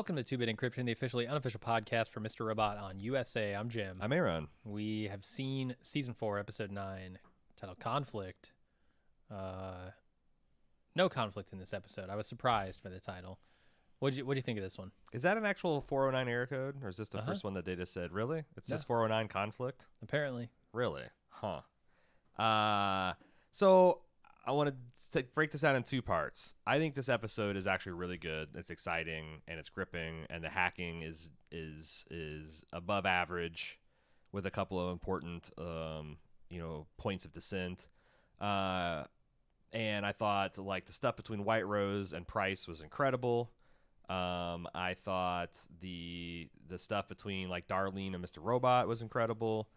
Welcome to 2-Bit Encryption, the officially unofficial podcast for Mr. Robot on USA. I'm Jim. I'm a.ron. We have seen Season 4, Episode 9, titled Conflict. No conflict in this episode. I was surprised by the title. What'd you think of this one? Is that an actual 409 error code, or is this the first one that they just said, really? It's just 409 conflict? Apparently. Really? Huh. So I want to break this out in two parts. I think this episode is actually really good. It's exciting, and it's gripping, and the hacking is above average with a couple of important points of dissent. And I thought like the stuff between White Rose and Price was incredible. I thought the stuff between like Darlene and Mr. Robot was incredible.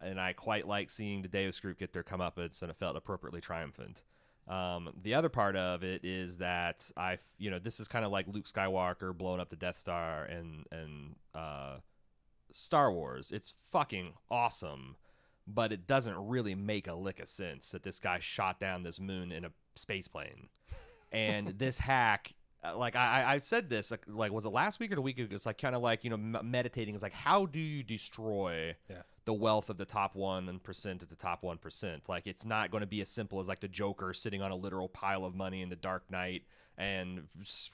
And I quite like seeing the Deus group get their comeuppance, and it felt appropriately triumphant. The other part of it is that this is kind of like Luke Skywalker blowing up the Death Star and Star Wars. It's fucking awesome, but it doesn't really make a lick of sense that this guy shot down this moon in a space plane. And this hack, like I said this, like was it last week or the week ago? It's like kind of like, meditating is like, how do you destroy the wealth of the top 1% at the top 1%? Like, it's not going to be as simple as like the Joker sitting on a literal pile of money in the Dark Knight and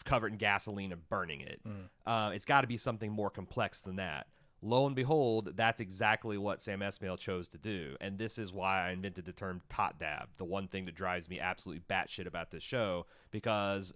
covered in gasoline and burning it. It's got to be something more complex than that. Lo and behold, that's exactly what Sam Esmail chose to do. And this is why I invented the term tot dab, the one thing that drives me absolutely batshit about this show, because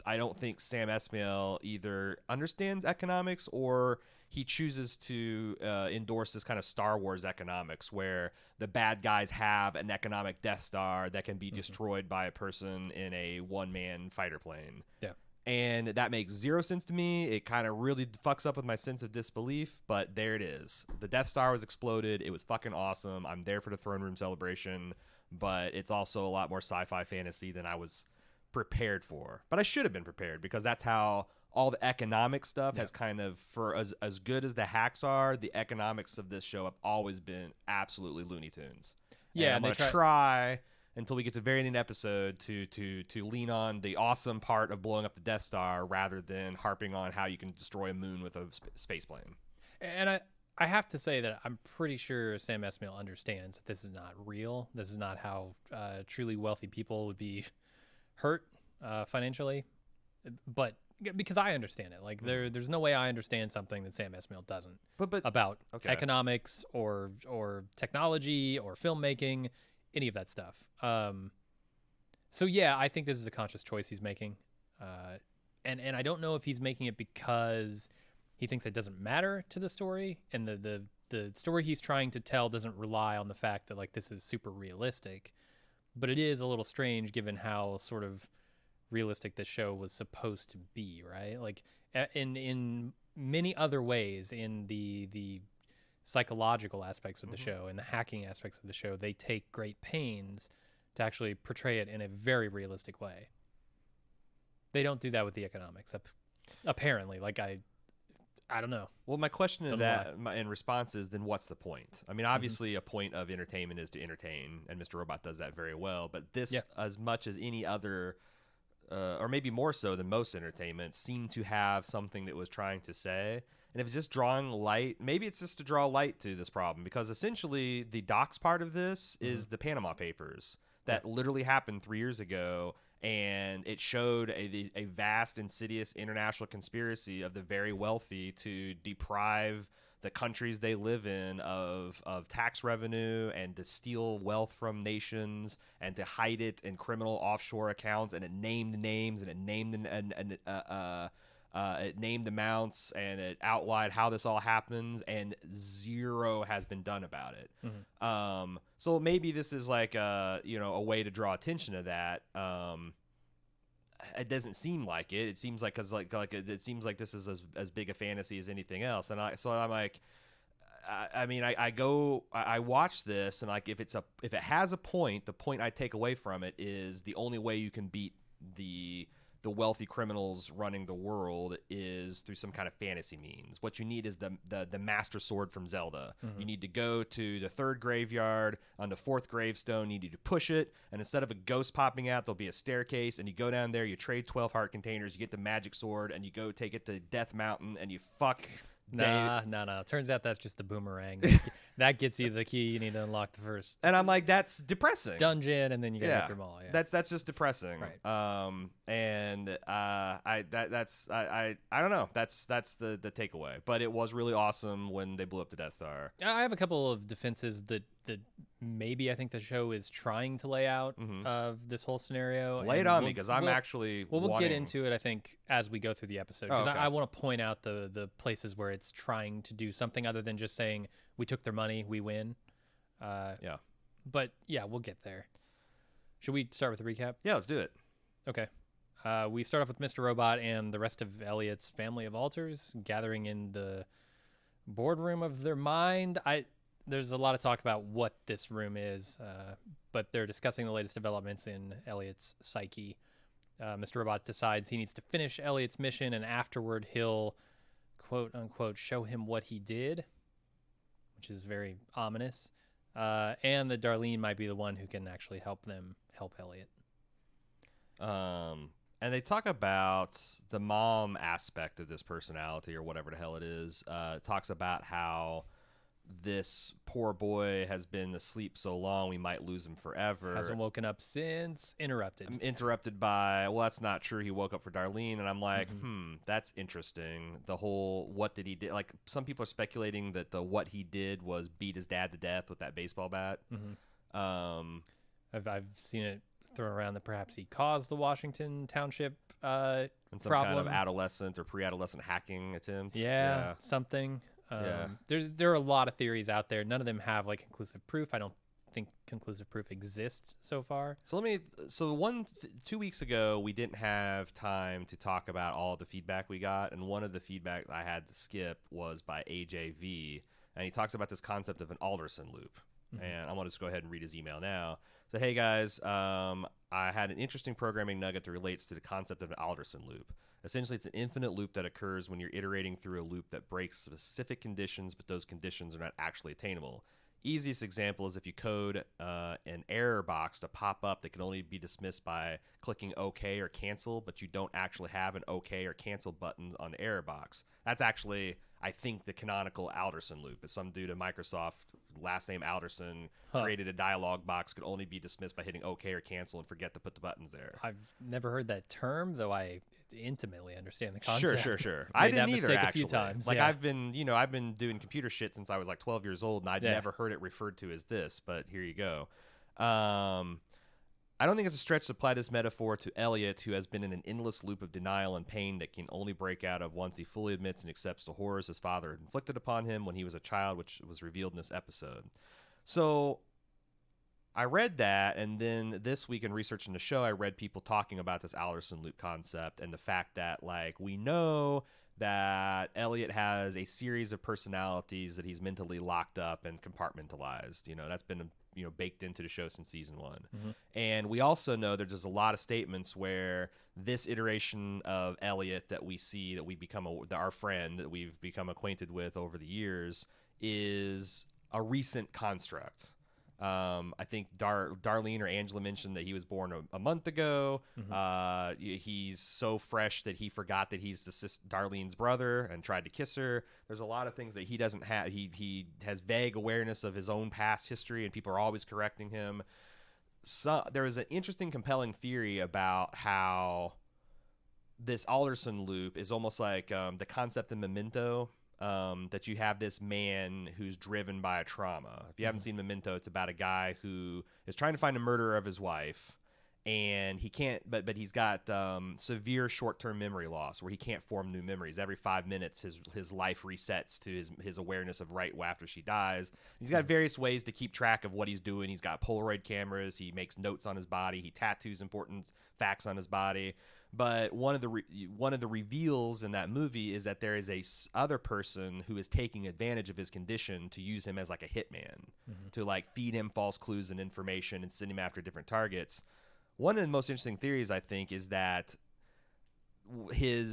I don't think Sam Esmail either understands economics or he chooses to endorse this kind of Star Wars economics where the bad guys have an economic Death Star that can be destroyed by a person in a one-man fighter plane. Yeah. And that makes zero sense to me. It kind of really fucks up with my sense of disbelief, but there it is. The Death Star was exploded. It was fucking awesome. I'm there for the throne room celebration, but it's also a lot more sci-fi fantasy than I was prepared for. But I should have been prepared, because that's how all the economic stuff has kind of, for as good as the hacks are, the economics of this show have always been absolutely Looney Tunes. Yeah, and I'm going to try until we get to the very end of the episode to lean on the awesome part of blowing up the Death Star rather than harping on how you can destroy a moon with a space plane. And I have to say that I'm pretty sure Sam Esmail understands that this is not real. This is not how truly wealthy people would be hurt financially. But because I understand it, like there's no way I understand something that Sam Esmail doesn't. But about economics or technology or filmmaking, any of that stuff. So yeah, I think this is a conscious choice he's making, and I don't know if he's making it because he thinks it doesn't matter to the story, and the story he's trying to tell doesn't rely on the fact that like this is super realistic. But it is a little strange given how sort of realistic this show was supposed to be, right? Like in many other ways, in the psychological aspects of the show and the hacking aspects of the show, they take great pains to actually portray it in a very realistic way. They don't do that with the economics, apparently. Like I don't know. Well, my question to that in response is, then what's the point? I mean, obviously a point of entertainment is to entertain, and Mr. Robot does that very well, but this, as much as any other or maybe more so than most entertainment, seemed to have something that was trying to say. And if it's just drawing light, maybe it's just to draw light to this problem, because essentially the docs part of this is the Panama Papers that literally happened 3 years ago, and it showed a vast, insidious international conspiracy of the very wealthy to deprive the countries they live in of tax revenue, and to steal wealth from nations, and to hide it in criminal offshore accounts. And it named names, and it named it named amounts, and it outlined how this all happens, and zero has been done about it. So maybe this is like a way to draw attention to that. It doesn't seem like it. It seems like, because it seems like this is as big a fantasy as anything else. And I'm like, I watch this, and like if it has a point, the point I take away from it is the only way you can beat the the wealthy criminals running the world is through some kind of fantasy means. What you need is the master sword from Zelda. You need to go to the 3rd graveyard on the 4th gravestone. You need to push it, and instead of a ghost popping out, there'll be a staircase, and you go down there, you trade 12 heart containers, you get the magic sword, and you go take it to Death Mountain, and you fuck. No. Turns out that's just a boomerang. That gets you the key you need to unlock the first. And I'm like, that's depressing. Dungeon, and then you gotta get through them all. Yeah. That's just depressing. Right. I don't know. That's the takeaway. But it was really awesome when they blew up the Death Star. I have a couple of defenses that maybe I think the show is trying to lay out of this whole scenario. Lay it on me, because I'm actually. Well, we'll get into it, I think, as we go through the episode. Because okay. I want to point out the places where it's trying to do something other than just saying we took their money, we win. Yeah. But yeah, we'll get there. Should we start with the recap? Yeah, let's do it. Okay. We start off with Mr. Robot and the rest of Elliot's family of alters gathering in the boardroom of their mind. There's a lot of talk about what this room is, but they're discussing the latest developments in Elliot's psyche. Mr. Robot decides he needs to finish Elliot's mission, and afterward he'll, quote unquote, show him what he did, which is very ominous. And that Darlene might be the one who can actually help Elliot. And they talk about the mom aspect of this personality, or whatever the hell it is. Talks about how this poor boy has been asleep so long we might lose him forever. Hasn't woken up since. Interrupted by, well, that's not true. He woke up for Darlene, and I'm like, that's interesting. The whole what did he do? Like, some people are speculating that the what he did was beat his dad to death with that baseball bat. I've seen it thrown around that perhaps he caused the Washington Township and some problem. kind of adolescent or pre-adolescent hacking attempt. Yeah. Something. There are a lot of theories out there. None of them have like conclusive proof. I don't think conclusive proof exists so far. So 2 weeks ago we didn't have time to talk about all the feedback we got, and one of the feedback I had to skip was by AJV, and he talks about this concept of an Alderson loop. And I want to just go ahead and read his email now. So, hey guys, I had an interesting programming nugget that relates to the concept of an Alderson loop. Essentially, it's an infinite loop that occurs when you're iterating through a loop that breaks specific conditions, but those conditions are not actually attainable. Easiest example is if you code an error box to pop up that can only be dismissed by clicking OK or cancel, but you don't actually have an OK or cancel button on the error box. That's actually, I think, the canonical Alderson loop. Is some dude at Microsoft, last name Alderson, created a dialog box, could only be dismissed by hitting OK or cancel and forget to put the buttons there. I've never heard that term, though I intimately understand the concept. Sure. I didn't either, actually. A few times. Like, I've been doing computer shit since I was like 12 years old, and I'd never heard it referred to as this, but here you go. I don't think it's a stretch to apply this metaphor to Elliot, who has been in an endless loop of denial and pain that can only break out of once he fully admits and accepts the horrors his father had inflicted upon him when he was a child, which was revealed in this episode. So I read that, and then this week in researching the show, I read people talking about this Alderson loop concept and the fact that, like, we know that Elliot has a series of personalities that he's mentally locked up and compartmentalized. That's been baked into the show since season 1. And we also know that there's a lot of statements where this iteration of Elliot that we see, that we become our friend that we've become acquainted with over the years, is a recent construct. I think Darlene or Angela mentioned that he was born a month ago. He's so fresh that he forgot that he's Darlene's brother and tried to kiss her. There's a lot of things that he doesn't have. He has vague awareness of his own past history, and people are always correcting him. So there is an interesting, compelling theory about how this Alderson loop is almost like the concept in Memento. That you have this man who's driven by a trauma. If you haven't seen Memento, it's about a guy who is trying to find a murderer of his wife, and he can't, but he's got severe short-term memory loss where he can't form new memories. Every 5 minutes, his life resets to his awareness of right after she dies. He's got various ways to keep track of what he's doing. He's got Polaroid cameras. He makes notes on his body. He tattoos important facts on his body. But one of the reveals in that movie is that there is a other person who is taking advantage of his condition to use him as like a hitman, to like feed him false clues and information and send him after different targets. One of the most interesting theories, I think, is that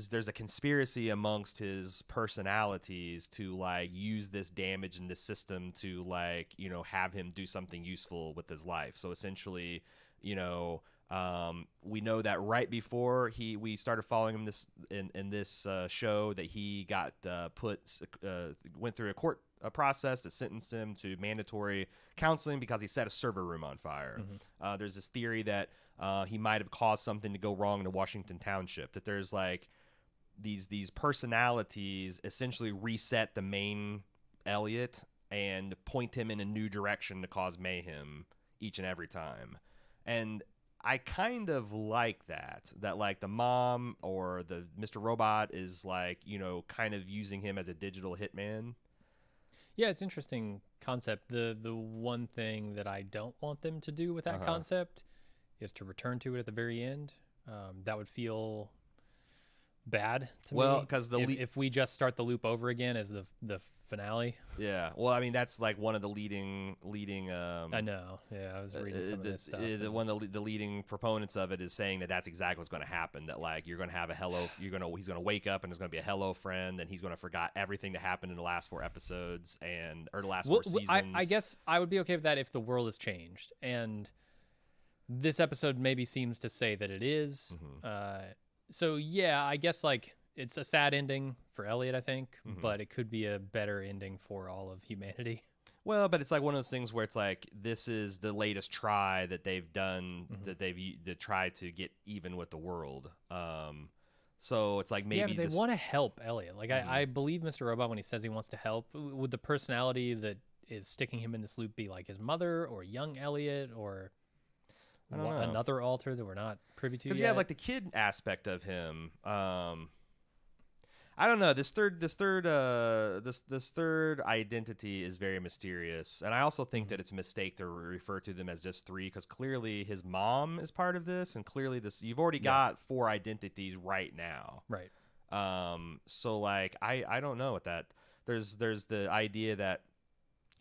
there's a conspiracy amongst his personalities to like use this damage in the system to like, you know, have him do something useful with his life. So essentially, you know, we know that right before we started following him in this show that he got went through a court process that sentenced him to mandatory counseling because he set a server room on fire. There's this theory that he might have caused something to go wrong in the Washington Township, that there's like these personalities essentially reset the main Elliot and point him in a new direction to cause mayhem each and every time. And I kind of like that like the mom or the Mr. Robot is like, you know, kind of using him as a digital hitman. Yeah, it's interesting concept. The one thing that I don't want them to do with that concept is to return to it at the very end. That would feel bad to me. Well, because if we just start the loop over again as the finale. Yeah. Well, I mean, that's like one of the leading. I know. Yeah, I was reading some of this stuff. One of the leading proponents of it is saying that that's exactly what's going to happen. That like you're going to have he's going to wake up and there's going to be a hello friend, and he's going to forgot everything that happened in the last 4 episodes or the last 4 seasons. I guess I would be okay with that if the world has changed, and this episode maybe seems to say that it is. So yeah, I guess like it's a sad ending for Elliot, I think, but it could be a better ending for all of humanity. Well, but it's like one of those things where it's like this is the latest try that they've done that they've tried to get even with the world. So it's like maybe but they want to help Elliot. Like I believe Mr. Robot when he says he wants to help. Would the personality that is sticking him in this loop be like his mother or young Elliot or another alter that we're not privy to yet? Because you have like the kid aspect of him. I don't know. This third identity is very mysterious, and I also think that it's a mistake to refer to them as just 3 because clearly his mom is part of this, and clearly you've already got 4 identities right now. Right. So like I don't know what that. There's the idea that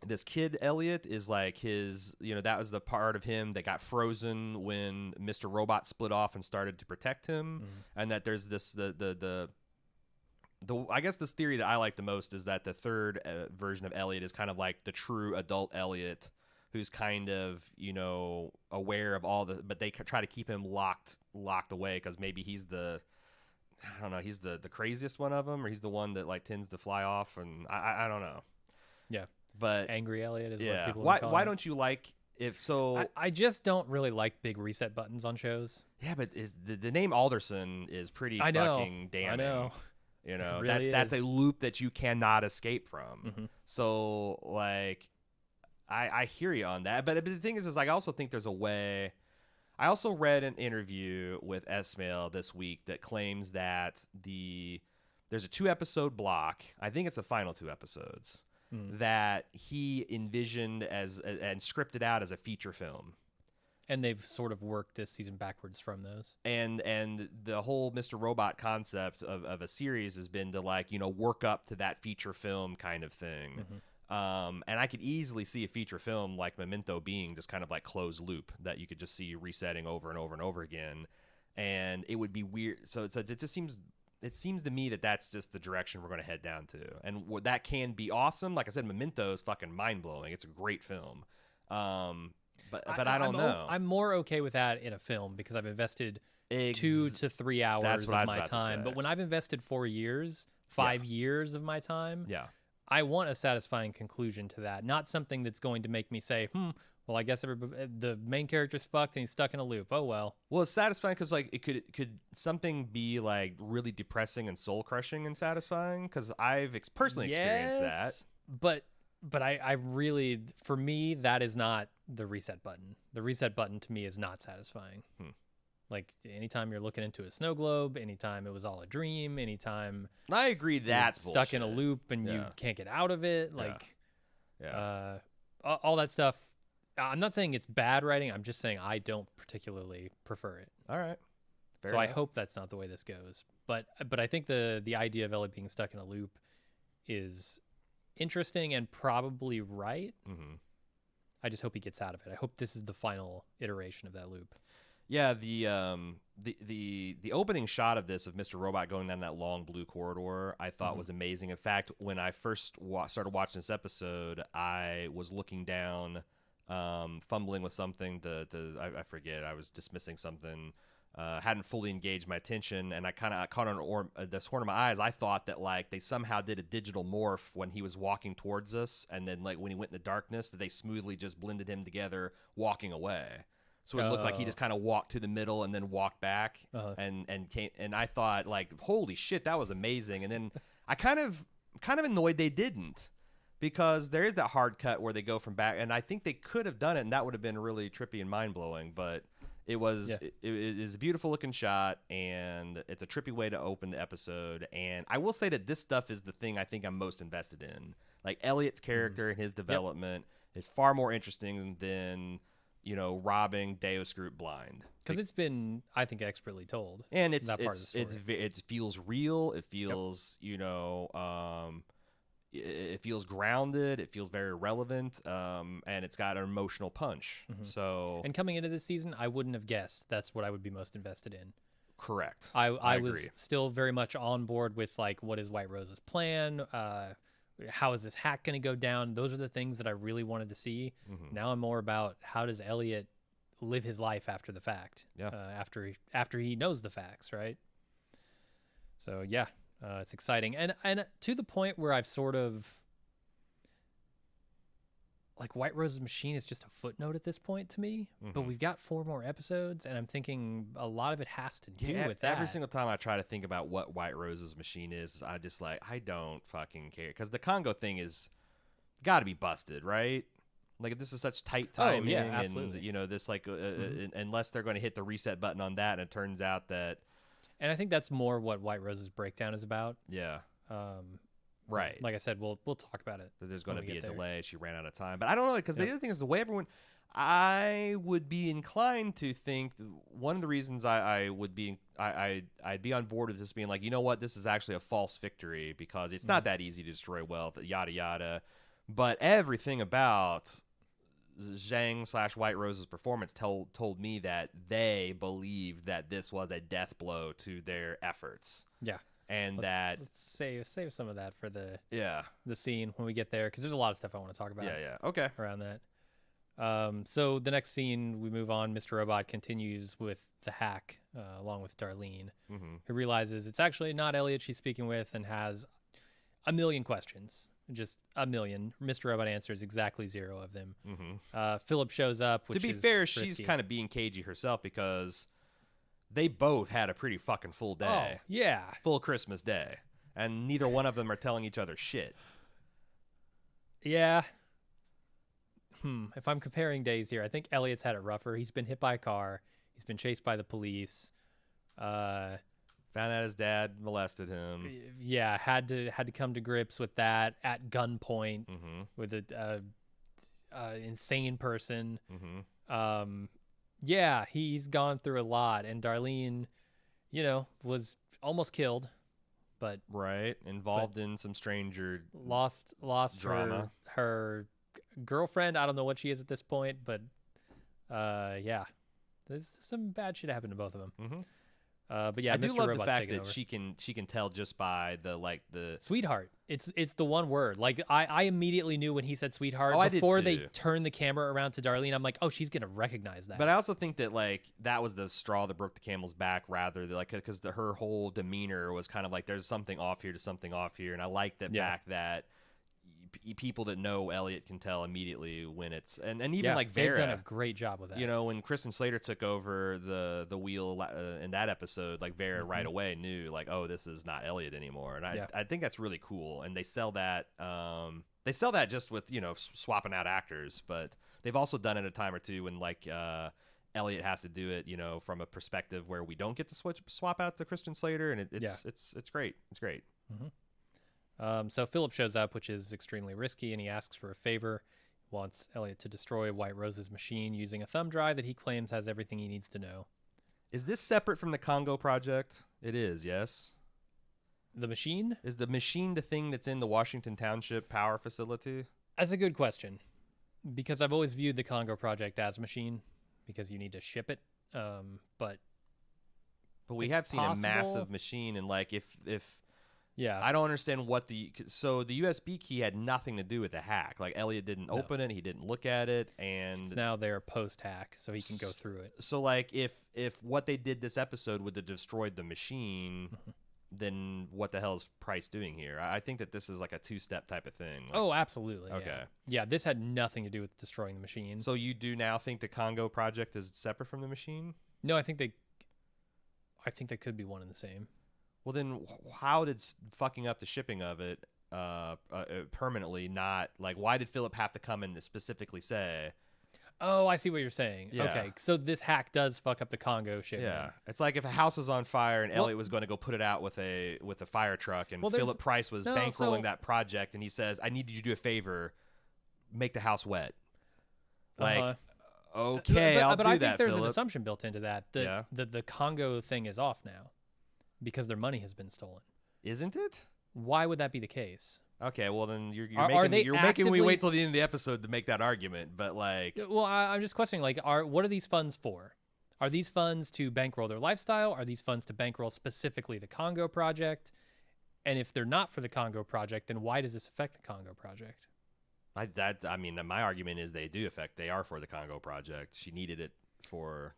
this kid Elliot is like his, you know, that was the part of him that got frozen when Mr. Robot split off and started to protect him, and that there's this I guess this theory that I like the most is that the third version of Elliot is kind of like the true adult Elliot, who's kind of, you know, aware of all but they try to keep him locked away because maybe he's the craziest one of them, or he's the one that like tends to fly off, and I don't know. Yeah. But angry Elliot is what people why call don't you like if so? I just don't really like big reset buttons on shows. Yeah, but is the name Alderson is pretty fucking damning. I know. You know, really that's a loop that you cannot escape from. So like I hear you on that. But the thing is like I also think there's a way. I also read an interview with S-Mail this week that claims that there's a 2-episode block. I think it's the final 2 episodes that he envisioned and scripted out as a feature film. And they've sort of worked this season backwards from those. And the whole Mr. Robot concept of a series has been to like, you know, work up to that feature film kind of thing. And I could easily see a feature film like Memento being just kind of like closed loop that you could just see resetting over and over and over again. And it would be weird. So it seems to me that that's just the direction we're going to head down to. And that can be awesome. Like I said, Memento is fucking mind blowing. It's a great film. But I don't know. I'm more okay with that in a film because I've invested 2 to 3 hours of my time. But when I've invested 4 years, 5 years of my time, I want a satisfying conclusion to that. Not something that's going to make me say, well, I guess the main character's fucked and he's stuck in a loop. Oh, well. Well, it's satisfying because like it could something be like really depressing and soul crushing and satisfying because I've personally experienced that. But I really, for me, that is not the reset button. The reset button to me is not satisfying. Like anytime you're looking into a snow globe, anytime it was all a dream, anytime I agree that's stuck in a loop and you can't get out of it, like all that stuff. I'm not saying it's bad writing. I'm just saying I don't particularly prefer it. All right. Fair enough. I hope that's not the way this goes. But I think the idea of Elliot being stuck in a loop is interesting and probably right. I just hope he gets out of it. I hope this is the final iteration of that loop. Yeah, the opening shot of this of Mr. Robot going down that long blue corridor, I thought was amazing. In fact, when I first started watching this episode, I was looking down, fumbling with something I forget. I was dismissing something, hadn't fully engaged my attention, and I kind of caught on this horn of my eyes. I thought that like they somehow did a digital morph when he was walking towards us, and then like when he went into darkness, that they smoothly just blended him together, walking away. So it looked like he just kind of walked to the middle and then walked back, and came. And I thought, like, holy shit, that was amazing. And then I kind of annoyed they didn't, because there is that hard cut where they go from back, and I think they could have done it, and that would have been really trippy and mind blowing. But it was it is a beautiful looking shot, and it's a trippy way to open the episode. And I will say that this stuff is the thing I think I'm most invested in. Like Elliot's character and his development is far more interesting than, you know, robbing Deus Group blind, because it's been, I think, expertly told, and it feels real. It feels you know, it feels grounded. It feels very relevant, and it's got an emotional punch. So, and coming into this season, I wouldn't have guessed that's what I would be most invested in. Correct. I was still very much on board with like, what is White Rose's plan? How is this hack going to go down? Those are the things that I really wanted to see. Now I'm more about, how does Elliot live his life after the fact? After he knows the facts, right? So yeah, it's exciting, and to the point where I've sort of like, White Rose's machine is just a footnote at this point to me. But we've got 4 more episodes, and I'm thinking a lot of it has to do with that. Every single time I try to think about what White Rose's machine is, I just like, I don't fucking care, because the Congo thing is got to be busted, right? Like, this is such tight timing, absolutely. And you know, this like unless they're going to hit the reset button on that, and it turns out that, and I think that's more what White Rose's breakdown is about. Yeah. Right. Like I said, we'll talk about it. There's going to be a delay. She ran out of time. But I don't know, because the other thing is the way everyone... I would be inclined to think one of the reasons I'd be on board with this being like, you know what, this is actually a false victory, because it's not that easy to destroy wealth, yada, yada. But everything about Zhang / White Rose's performance told me that they believed that this was a death blow to their efforts. Yeah. And let's save some of that for the scene when we get there, because there's a lot of stuff I want to talk about. Okay. Around that. So the next scene, we move on. Mr. Robot continues with the hack, along with Darlene, who realizes it's actually not Elliot she's speaking with, and has a million questions, just a million. Mr. Robot answers exactly 0 of them. Philip shows up, which, to be fair, she's kind of being cagey herself, because they both had a pretty fucking full day. Oh, yeah. Full Christmas day. And neither one of them are telling each other shit. Yeah. If I'm comparing days here, I think Elliot's had it rougher. He's been hit by a car. He's been chased by the police. Found out his dad molested him. Yeah, had to come to grips with that at gunpoint with a insane person. Yeah, he's gone through a lot, and Darlene, you know, was almost killed, but involved in some stranger lost drama. Her girlfriend. I don't know what she is at this point, but yeah, there's some bad shit happened to both of them. But yeah, I do Mr. love Robot's the fact that over. she can tell just by the sweetheart. It's the one word. Like, I immediately knew when he said sweetheart before they turned the camera around to Darlene. I'm like, oh, she's gonna recognize that. But I also think that like that was the straw that broke the camel's back, rather than, like, because her whole demeanor was kind of like, there's something off here to something off here, and I like the fact that people that know Elliot can tell immediately when it's and even like Vera, they've done a great job with that. You know, when Kristen Slater took over the wheel in that episode, like Vera right away knew, like, oh, this is not Elliot anymore, and I think that's really cool. And they sell that just with, you know, swapping out actors, but they've also done it a time or two when like Elliot has to do it, you know, from a perspective where we don't get to swap out to Kristen Slater, and it's great. It's great. So Philip shows up, which is extremely risky, and he asks for a favor. He wants Elliot to destroy White Rose's machine using a thumb drive that he claims has everything he needs to know. Is this separate from the Congo project? It is, yes? The machine? Is the machine the thing that's in the Washington Township power facility? That's a good question, because I've always viewed the Congo project as a machine, because you need to ship it. But we it's have seen a massive possible. machine, and like if Yeah, I don't understand what the USB key had nothing to do with the hack. Like Elliot didn't No. open it, he didn't look at it, and it's now there post hack, so he can go through it. so like if what they did this episode would have destroyed the machine, then what the hell is Price doing here? I think that this is like a two-step type of thing. Like, Oh, absolutely. okay. Yeah, this had nothing to do with destroying the machine. So you do now think the Congo project is separate from the machine? No, I think they could be one and the same. Well, then how did fucking up the shipping of it permanently not like? Why did Philip have to come in to specifically say? Oh, I see what you're saying. Yeah. Okay, so this hack does fuck up the Congo shipment. Yeah, it's like if a house was on fire and Elliot was going to go put it out with a fire truck, and Philip Price was bankrolling that project, and he says, "I need you to do a favor, make the house wet." Like, okay, I'll do that. But I think there's Philip. an assumption built into that. The Congo thing is off now because their money has been stolen. Isn't it? Why would that be the case? Okay, well then you're are making me wait till the end of the episode to make that argument, but like, well, I'm just questioning, like, what are these funds for? Are these funds to bankroll their lifestyle? Are these funds to bankroll specifically the Congo project? And if they're not for the Congo project, then why does this affect the Congo project? I mean, my argument is they are for the Congo project. She needed it for.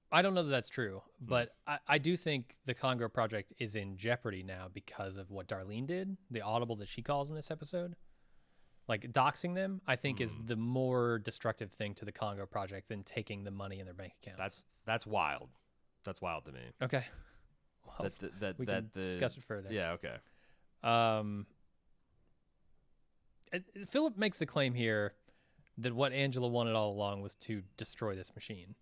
I don't know that that's true, but I do think the Congo project is in jeopardy now because of what Darlene did, the audible that she calls in this episode. Like, doxing them, I think, is the more destructive thing to the Congo project than taking the money in their bank accounts. That's wild. That's wild to me. Okay. Well, we can discuss it further. Yeah, okay. Philip makes the claim here that what Angela wanted all along was to destroy this machine.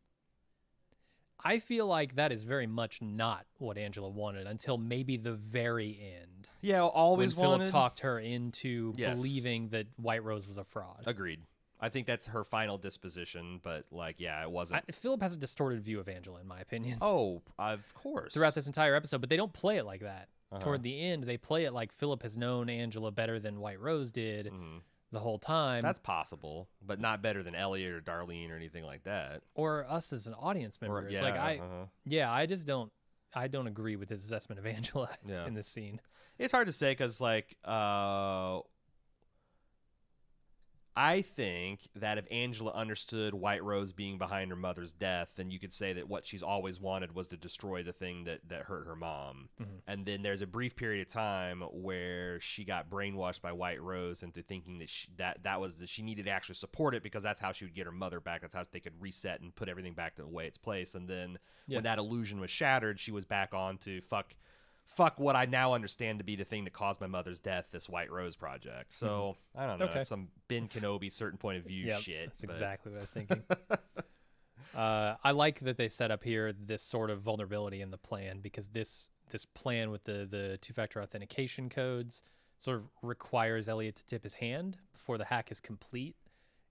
I feel like that is very much not what Angela wanted until maybe the very end. Yeah, always when wanted. Philip talked her into believing that White Rose was a fraud. Agreed. I think that's her final disposition, but like, yeah, it wasn't. Philip has a distorted view of Angela, in my opinion. Oh, of course. Throughout this entire episode, but they don't play it like that. Toward the end, they play it like Philip has known Angela better than White Rose did the whole time. That's possible, but not better than Elliot or Darlene or anything like that. Or us as an audience member. It's like I just don't agree with his assessment of Angela in this scene. It's hard to say because like I think that if Angela understood White Rose being behind her mother's death, then you could say that what she's always wanted was to destroy the thing that hurt her mom. And then there's a brief period of time where she got brainwashed by White Rose into thinking that that she needed to actually support it because that's how she would get her mother back. That's how they could reset and put everything back to the way it's placed. And then when that illusion was shattered, she was back on to fuck what I now understand to be the thing that caused my mother's death, this White Rose project. So, I don't know. It's some Ben Kenobi certain point of view shit. That's exactly what I was thinking. I like that they set up here this sort of vulnerability in the plan because this plan with the two-factor authentication codes sort of requires Elliot to tip his hand before the hack is complete.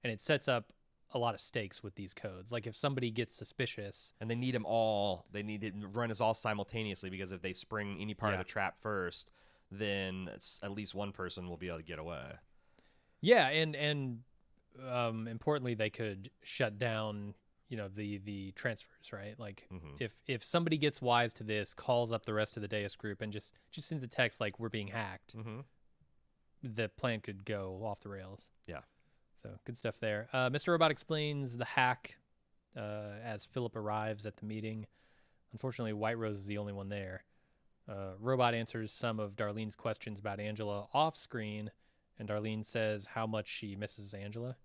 And it sets up a lot of stakes with these codes. Like if somebody gets suspicious, and they need them all, they need to run us all simultaneously because if they spring any part of the trap first, then at least one person will be able to get away. Yeah, and importantly, they could shut down, the transfers, right? Like if somebody gets wise to this, calls up the rest of the deus group, and just sends a text like we're being hacked, the plan could go off the rails. Yeah. So good stuff there. Mr. Robot explains the hack as Philip arrives at the meeting. Unfortunately, White Rose is the only one there. Robot answers some of Darlene's questions about Angela off screen, and Darlene says how much she misses Angela.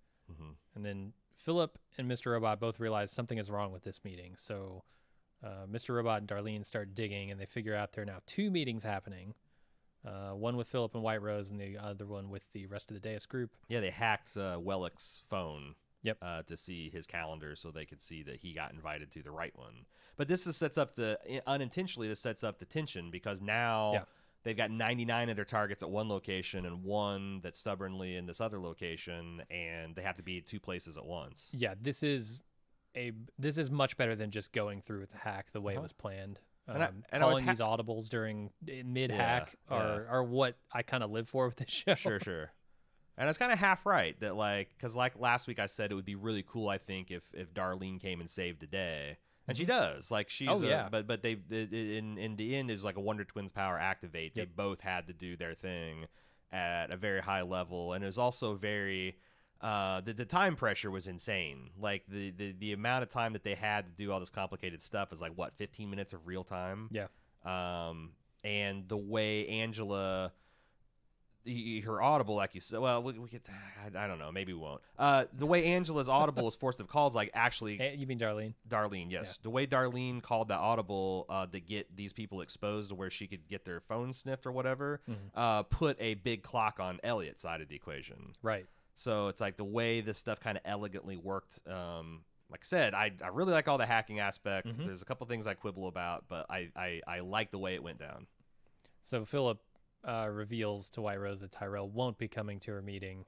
And then Philip and Mr. Robot both realize something is wrong with this meeting. So Mr. Robot and Darlene start digging, and they figure out there are now 2 meetings happening. One with Philip and White Rose, and the other one with the rest of the deus group. Yeah, they hacked Wellick's phone to see his calendar so they could see that he got invited to the right one. But this sets up unintentionally, this sets up the tension because now they've got 99 of their targets at one location and one that's stubbornly in this other location, and they have to be at 2 places at once. Yeah, this is much better than just going through with the hack the way it was planned. Calling these audibles during mid-hack are what I kind of live for with this show. Sure. And it's kind of half right that because last week I said it would be really cool, I think, if Darlene came and saved the day. And she does. Like she's but they in the end there's like a Wonder Twins power activate. They both had to do their thing at a very high level, and it was also very the time pressure was insane. Like the amount of time that they had to do all this complicated stuff was like what 15 minutes of real time. Yeah. And the way Angela, her audible, like you said, well, we could, I don't know, maybe we won't. The way Angela's audible is forced of calls, like actually. You mean Darlene? Darlene, yes. Yeah. The way Darlene called the audible to get these people exposed to where she could get their phone sniffed or whatever, put a big clock on Elliot's side of the equation. Right. So it's like the way this stuff kind of elegantly worked. Like I said, I really like all the hacking aspects. There's a couple things I quibble about, but I like the way it went down. So Philip reveals to White Rose that Tyrell won't be coming to her meeting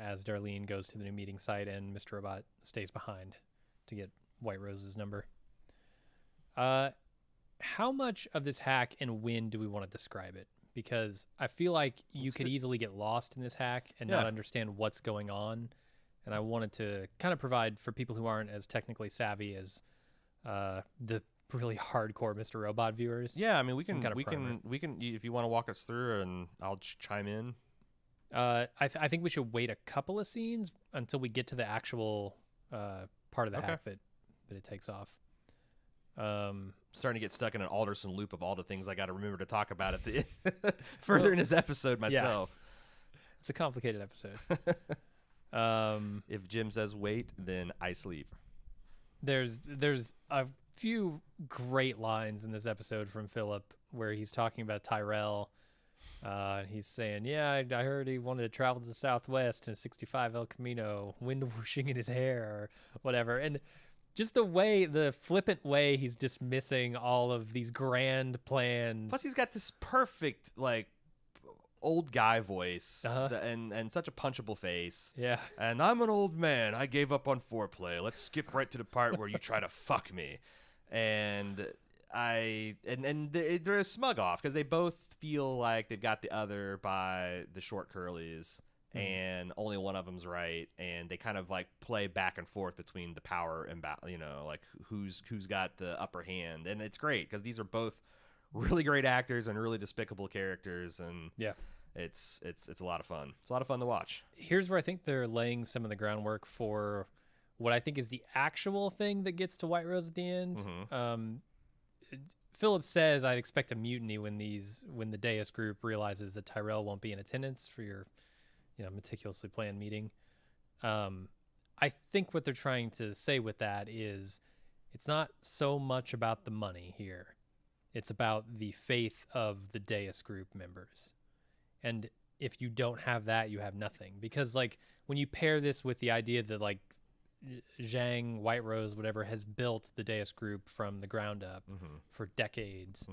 as Darlene goes to the new meeting site and Mr. Robot stays behind to get White Rose's number. How much of this hack and when do we want to describe it? Because I feel like you could easily get lost in this hack and not understand what's going on. And I wanted to kind of provide for people who aren't as technically savvy as the really hardcore Mr. Robot viewers. Yeah, I mean, we can if you want to walk us through, and I'll chime in. I think we should wait a couple of scenes until we get to the actual part of the hack that it takes off. Starting to get stuck in an Alderson loop of all the things I got to remember to talk about at the further in this episode myself. Yeah. It's a complicated episode. If Jim says wait, then I sleep. There's a few great lines in this episode from Philip where he's talking about Tyrell. He's saying, yeah, I heard he wanted to travel to the Southwest in a 65 El Camino, wind whooshing in his hair or whatever. And just the flippant way he's dismissing all of these grand plans. Plus he's got this perfect, like, old guy voice and such a punchable face. Yeah. And I'm an old man. I gave up on foreplay. Let's skip right to the part where you try to fuck me. And they're a smug off because they both feel like they've got the other by the short curlies and only one of them's right. And they kind of like play back and forth between the power and like who's got the upper hand. And it's great because these are both really great actors and really despicable characters. And yeah. It's a lot of fun. It's a lot of fun to watch. Here's where I think they're laying some of the groundwork for what I think is the actual thing that gets to White Rose at the end. Philip says, I'd expect a mutiny when the Deus group realizes that Tyrell won't be in attendance for your meticulously planned meeting. I think what they're trying to say with that is it's not so much about the money here. It's about the faith of the Deus group members. And if you don't have that, you have nothing. Because like when you pair this with the idea that like Zhang, White Rose, whatever, has built the Deus group from the ground up for decades,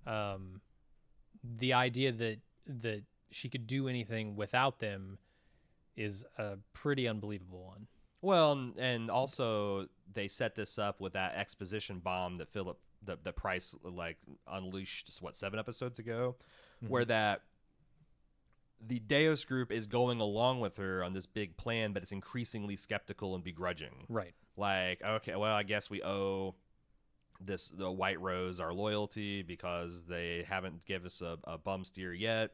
the idea that she could do anything without them is a pretty unbelievable one. Well, and also they set this up with that exposition bomb that Philip, the Price like unleashed 7 episodes ago, where that the Deus group is going along with her on this big plan, but it's increasingly skeptical and begrudging. Right. Like, okay, well, I guess we owe the White Rose our loyalty because they haven't given us a bum steer yet.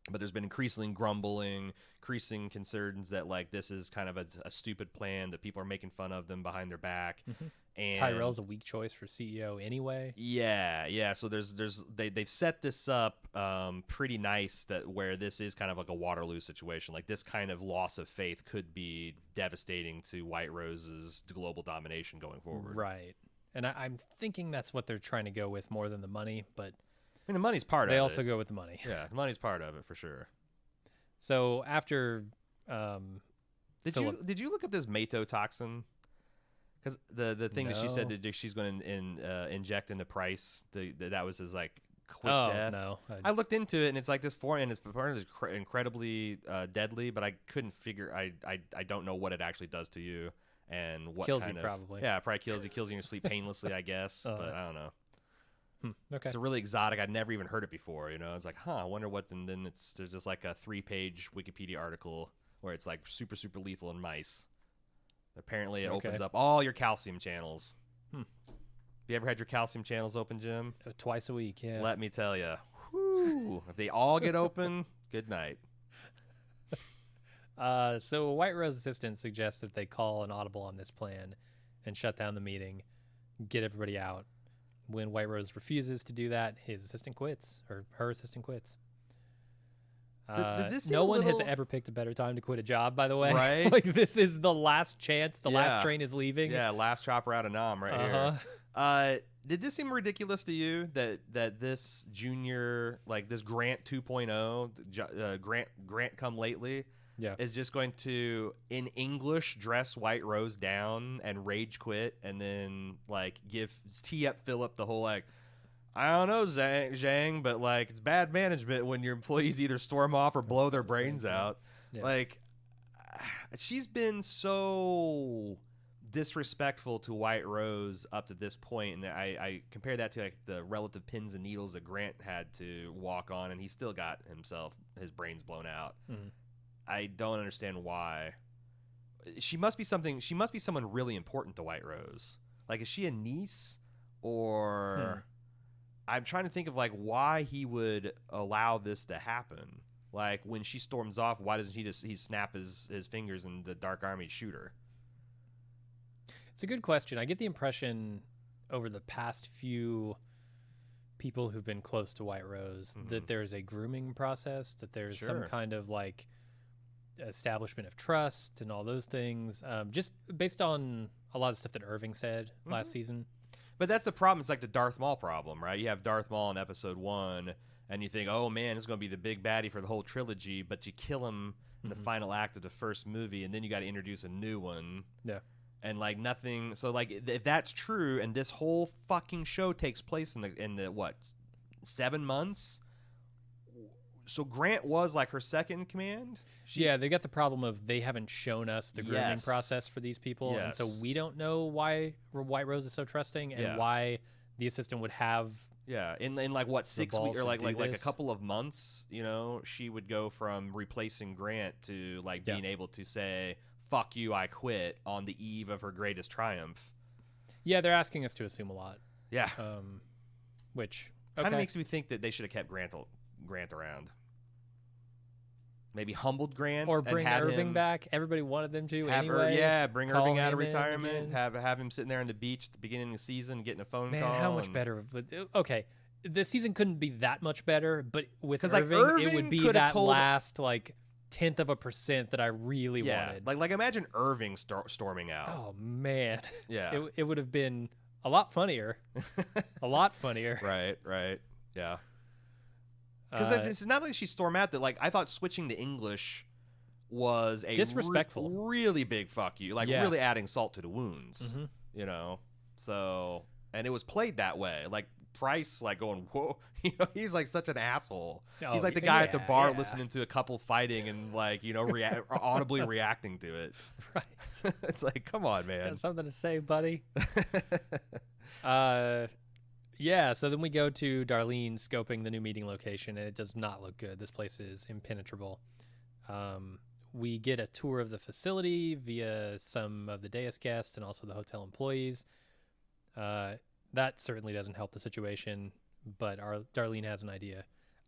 But there's been increasing grumbling, increasing concerns that like this is kind of a stupid plan, that people are making fun of them behind their back. And Tyrell's a weak choice for CEO anyway. Yeah. So they've set this up pretty nice that where this is kind of like a Waterloo situation. Like this kind of loss of faith could be devastating to White Rose's global domination going forward. Right. And I'm thinking that's what they're trying to go with more than the money, but I mean, the money's part of it. They also go with the money. Yeah, the money's part of it for sure. So after did you look up this matotoxin? Because the thing that she said that she's going to inject into Price, that was his like quick death. No, I looked into it and it's like this form, and it's incredibly deadly, but I couldn't figure. I don't know what it actually does to you and what kills kind you of, probably. Yeah, probably kills you in your sleep painlessly, I guess. But I don't know. Okay. It's a really exotic. I'd never even heard it before. It's like, I wonder what. And then there's just like a 3-page Wikipedia article where it's like super lethal in mice. Apparently, it opens up all your calcium channels. Have you ever had your calcium channels open, Jim? Twice a week, yeah. Let me tell you. If they all get open, good night. So White Rose assistant suggests that they call an audible on this plan and shut down the meeting, get everybody out. When White Rose refuses to do that, his assistant quits, or her assistant quits. Did this no one has little... ever picked a better time to quit a job, by the way. Right? Like, this is the last chance. The last train is leaving. Yeah, last chopper out of Nam right here. Did this seem ridiculous to you that this junior, like this Grant 2.0, Grant come lately, is just going to, in English, dress White Rose down and rage quit and then, like, tee up Philip the whole, like, I don't know, Zhang, but, like, it's bad management when your employees either storm off or blow their brains out. Yeah. Like, she's been so disrespectful to White Rose up to this point, and I compare that to, like, the relative pins and needles that Grant had to walk on, and he still got his brains blown out. Mm-hmm. I don't understand why. She must be someone really important to White Rose. Like, is she a niece, or... I'm trying to think of, like, why he would allow this to happen. Like, when she storms off, why doesn't he snap his fingers and the Dark Army shoot her? It's a good question. I get the impression over the past few people who've been close to White Rose that there's a grooming process, that there's some kind of, like, establishment of trust and all those things, just based on a lot of stuff that Irving said last season. But that's the problem. It's like the Darth Maul problem, right? You have Darth Maul in episode 1, and you think, oh, man, it's going to be the big baddie for the whole trilogy, but you kill him in the final act of the first movie, and then you got to introduce a new one. Yeah. And, like, nothing... So, like, if that's true, and this whole fucking show takes place in the what, 7 months? So Grant was, like, her second in command? Yeah, they got the problem of they haven't shown us the grooming process for these people, and so we don't know why White Rose is so trusting and why the assistant would have... Yeah, in like, what, 6 weeks, or like a couple of months, you know, she would go from replacing Grant to, like, being able to say, fuck you, I quit, on the eve of her greatest triumph. Yeah, they're asking us to assume a lot. Yeah. Which... Kind of makes me think that they should have kept Grant around. Maybe humbled Grant, or bring Irving back. Everybody wanted them to anyway. Bring Irving out of retirement. Have him sitting there on the beach at the beginning of the season, getting a phone call. Man, how much better? Okay, the season couldn't be that much better, but with Irving, it would be that last, like, 1/10% that I really wanted. Like imagine Irving storming out. Oh man, yeah, it would have been a lot funnier. A lot funnier. Right. Yeah. Because it's not only she storm out that, like, I thought switching to English was a disrespectful, really big fuck you, like really adding salt to the wounds, you know. So, and it was played that way, like Price, like, going, whoa, you know, he's like such an asshole. He's like the guy at the bar listening to a couple fighting and, like, you know, audibly reacting to it. Right. It's like, come on, man. Got something to say, buddy. Yeah, so then we go to Darlene scoping the new meeting location, and it does not look good. This place is impenetrable. We get a tour of the facility via some of the deus guests and also the hotel employees. That certainly doesn't help the situation, but Darlene has an idea.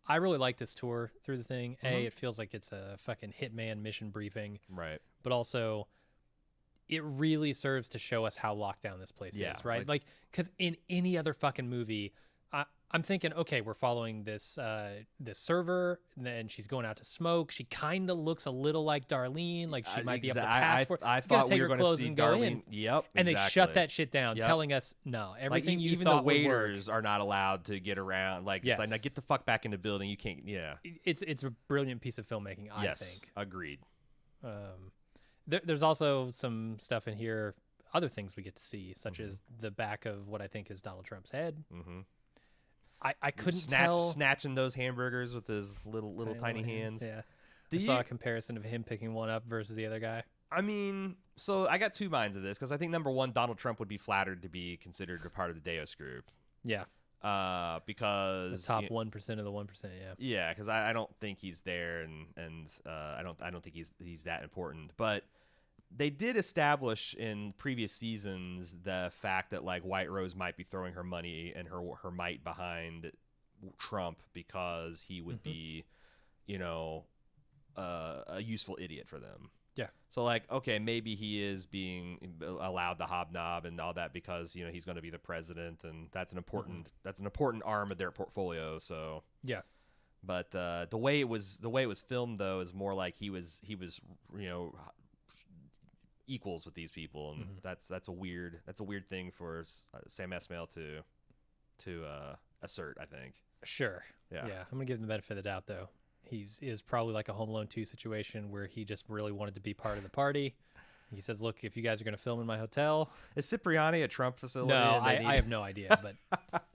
I really like this tour through the thing. It feels like it's a fucking Hitman mission briefing. Right. But also... it really serves to show us how locked down this place is, right? Like, because in any other fucking movie, I'm thinking, okay, we're following this server, and then she's going out to smoke. She kind of looks a little like Darlene, like she might be up to passport. I thought we were going to see Darlene. Yep, and they shut that shit down, telling us no, everything like, you even thought the waiters are not allowed to get around. Like, it's like, now get the fuck back in the building. You can't. Yeah, it's a brilliant piece of filmmaking. I think. Agreed. There's also some stuff in here, other things we get to see, such as the back of what I think is Donald Trump's head. I couldn't tell. Snatching those hamburgers with his little tiny hands. Yeah. I saw a comparison of him picking one up versus the other guy. I mean, so I got two minds of this, because I think, number one, Donald Trump would be flattered to be considered a part of the Deus group. Yeah. Because the top 1% of the 1%, yeah, because I don't think he's there, and I don't think he's that important. But they did establish in previous seasons the fact that like White Rose might be throwing her money and her might behind Trump because he would be, a useful idiot for them. Yeah. So like, okay, maybe he is being allowed to hobnob and all that because he's going to be the president, and that's an important arm of their portfolio. So yeah. But the way it was filmed though is more like he was equals with these people, and that's a weird thing for Sam Esmail to assert, I think. Sure. Yeah. I'm gonna give him the benefit of the doubt though. Is probably like a Home Alone 2 situation where he just really wanted to be part of the party. He says, "Look, if you guys are going to film in my hotel." Is Cipriani a Trump facility? No, I have no idea, but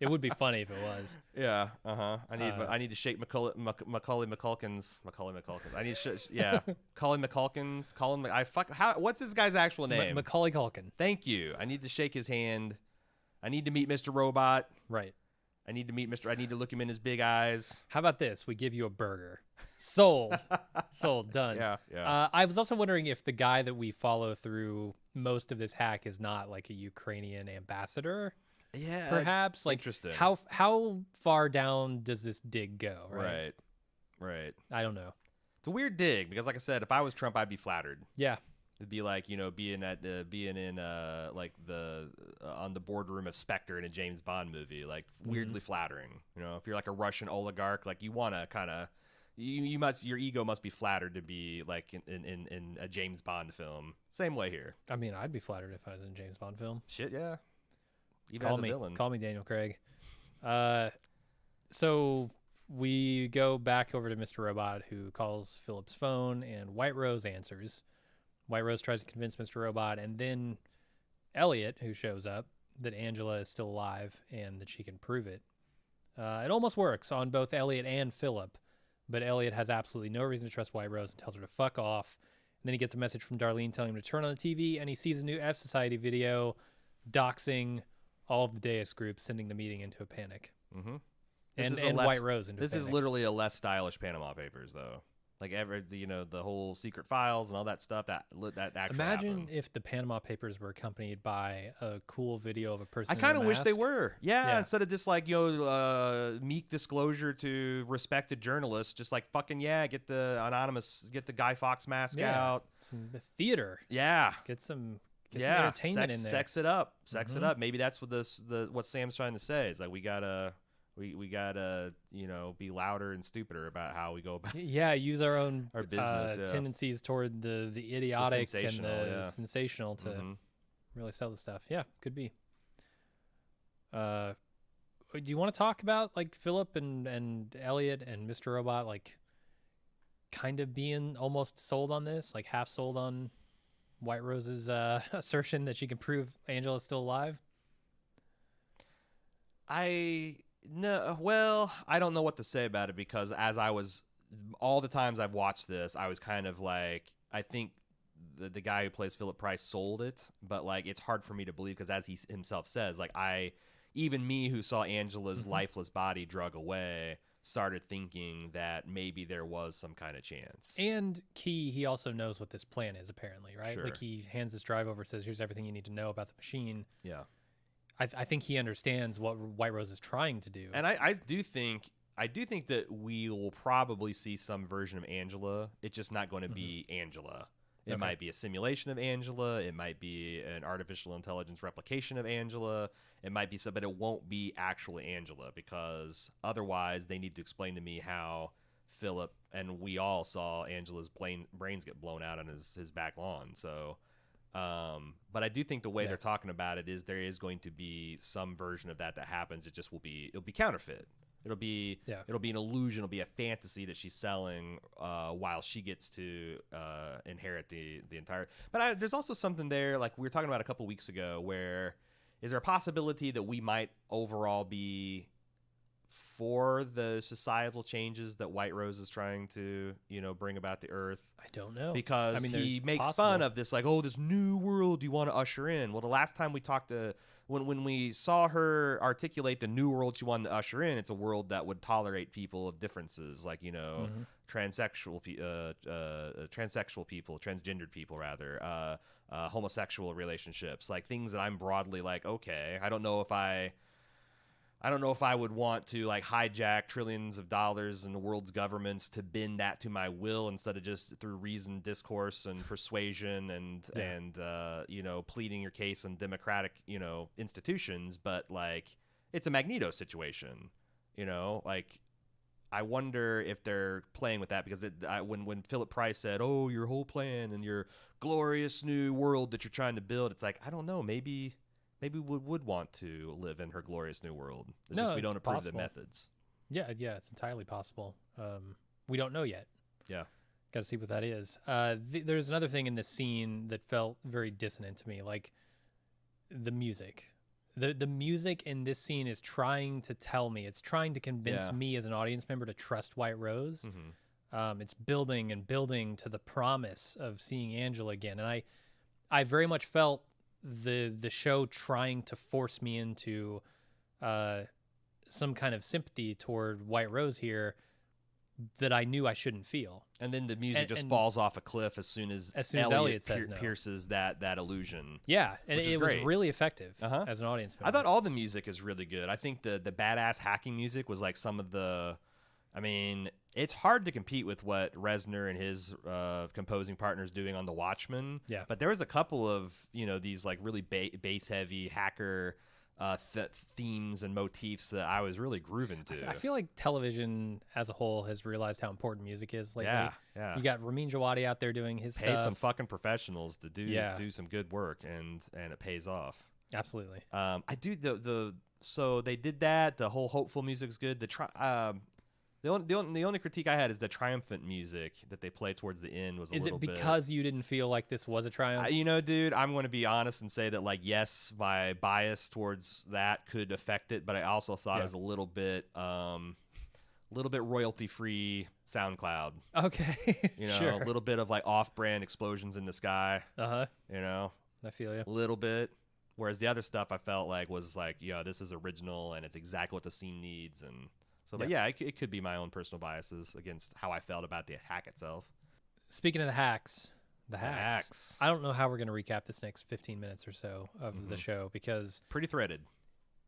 it would be funny if it was. Yeah. I need to shake Macaulay McCulkin's. I need to Macaulay McCulkin's. What's this guy's actual name? Macaulay Culkin. Thank you. I need to shake his hand. I need to meet Mr. Robot. Right. I need to look him in his big eyes. How about this? We give you a burger. Sold. Sold. Done. Yeah. I was also wondering if the guy that we follow through most of this hack is not like a Ukrainian ambassador. Yeah. Perhaps. Like, interesting. How far down does this dig go? Right. I don't know. It's a weird dig because, like I said, if I was Trump, I'd be flattered. Yeah. It'd be like being in like the on the boardroom of Spectre in a James Bond movie, like weirdly flattering. If you're like a Russian oligarch, like you want to kind of your ego must be flattered to be like in a James Bond film. Same way here. I mean, I'd be flattered if I was in a James Bond film. Shit, yeah. Even as a villain. Call me Daniel Craig. So we go back over to Mr. Robot, who calls Philip's phone, and White Rose answers. White Rose tries to convince Mr. Robot, and then Elliot, who shows up, that Angela is still alive and that she can prove it. It almost works on both Elliot and Philip, but Elliot has absolutely no reason to trust White Rose and tells her to fuck off. And then he gets a message from Darlene telling him to turn on the TV, and he sees a new fsociety video doxing all of the deus group, sending the meeting into a panic. Mm-hmm. And White Rose into a panic. This is literally a less stylish Panama Papers, though. Like the whole secret files and all that stuff that actually Imagine happened. if the Panama Papers were accompanied by a cool video of a person. I kind of wish they were. Yeah, instead of this like meek disclosure to respected journalists, just like fucking get the Guy Fawkes mask out. Some theater. Yeah. Get some entertainment in there. Sex it up. Sex it up. Maybe that's what what Sam's trying to say. Is like we gotta be louder and stupider about how we go about use our own business tendencies toward the idiotic and the sensational to really sell the stuff. Yeah, could be. Do you want to talk about like Philip and Elliot and Mr. Robot like kind of being almost sold on this, like half sold on White Rose's assertion that she can prove Angela's still alive? No, well, I don't know what to say about it because all the times I've watched this, I was kind of like, I think the guy who plays Philip Price sold it, but like it's hard for me to believe because as he himself says, like even me who saw Angela's lifeless body drug away started thinking that maybe there was some kind of chance. And he also knows what this plan is apparently, right? Sure. Like he hands this drive over, says, "Here's everything you need to know about the machine." Yeah. I think he understands what White Rose is trying to do. And I do think that we will probably see some version of Angela. It's just not going to be Angela. It might be a simulation of Angela. It might be an artificial intelligence replication of Angela. It might be but it won't be actually Angela because otherwise they need to explain to me how Philip and we all saw Angela's brains get blown out on his back lawn. So... but I do think the way they're talking about it is there is going to be some version of that happens. It'll be counterfeit. It'll be an illusion. It'll be a fantasy that she's selling while she gets to inherit the entire. But there's also something there, like we were talking about a couple weeks ago, where is there a possibility that we might overall be for the societal changes that White Rose is trying to, bring about the Earth? I don't know. Because he makes fun of this, like, this new world you want to usher in. Well, the last time we talked when we saw her articulate the new world she wanted to usher in, it's a world that would tolerate people of differences, like, transsexual people, transgendered people rather, homosexual relationships, like things that I'm broadly like, okay, I don't know if I would want to like hijack trillions of dollars in the world's governments to bend that to my will instead of just through reason, discourse, and persuasion and pleading your case in democratic institutions. But like it's a Magneto situation, like I wonder if they're playing with that because when Philip Price said, "Oh, your whole plan and your glorious new world that you're trying to build," it's like I don't know, maybe we would want to live in her glorious new world. It's just we don't approve the methods. Yeah, it's entirely possible. We don't know yet. Yeah. Got to see what that is. There's another thing in this scene that felt very dissonant to me, like the music. The music in this scene is trying to tell me, it's trying to convince me as an audience member to trust White Rose. Mm-hmm. It's building and building to the promise of seeing Angela again. And I very much felt the show trying to force me into some kind of sympathy toward White Rose here that I knew I shouldn't feel. And then the music just falls off a cliff as soon as Elliot says no. Pierces that illusion. Yeah, and it was really effective as an audience member. I thought all the music is really good. I think the badass hacking music was like some of the... I mean, it's hard to compete with what Reznor and his composing partners doing on The Watchmen. Yeah. But there was a couple of, these like really bass-heavy hacker themes and motifs that I was really grooving to. I feel like television as a whole has realized how important music is lately. Yeah. You got Ramin Djawadi out there doing his stuff. Pay some fucking professionals to do some good work, and it pays off. Absolutely. I do so they did that. The whole hopeful music's good. The only critique I had is the triumphant music that they play towards the end was a little bit... Is it because you didn't feel like this was a triumph? Dude, I'm going to be honest and say that, like, yes, my bias towards that could affect it, but I also thought it was a little bit royalty-free SoundCloud. Okay, sure. A little bit of, like, off-brand explosions in the sky. I feel you. A little bit. Whereas the other stuff I felt like was like, this is original and it's exactly what the scene needs, and... So, but it could be my own personal biases against how I felt about the hack itself. Speaking of the hacks. I don't know how we're going to recap this next 15 minutes or so of the show because... Pretty threaded.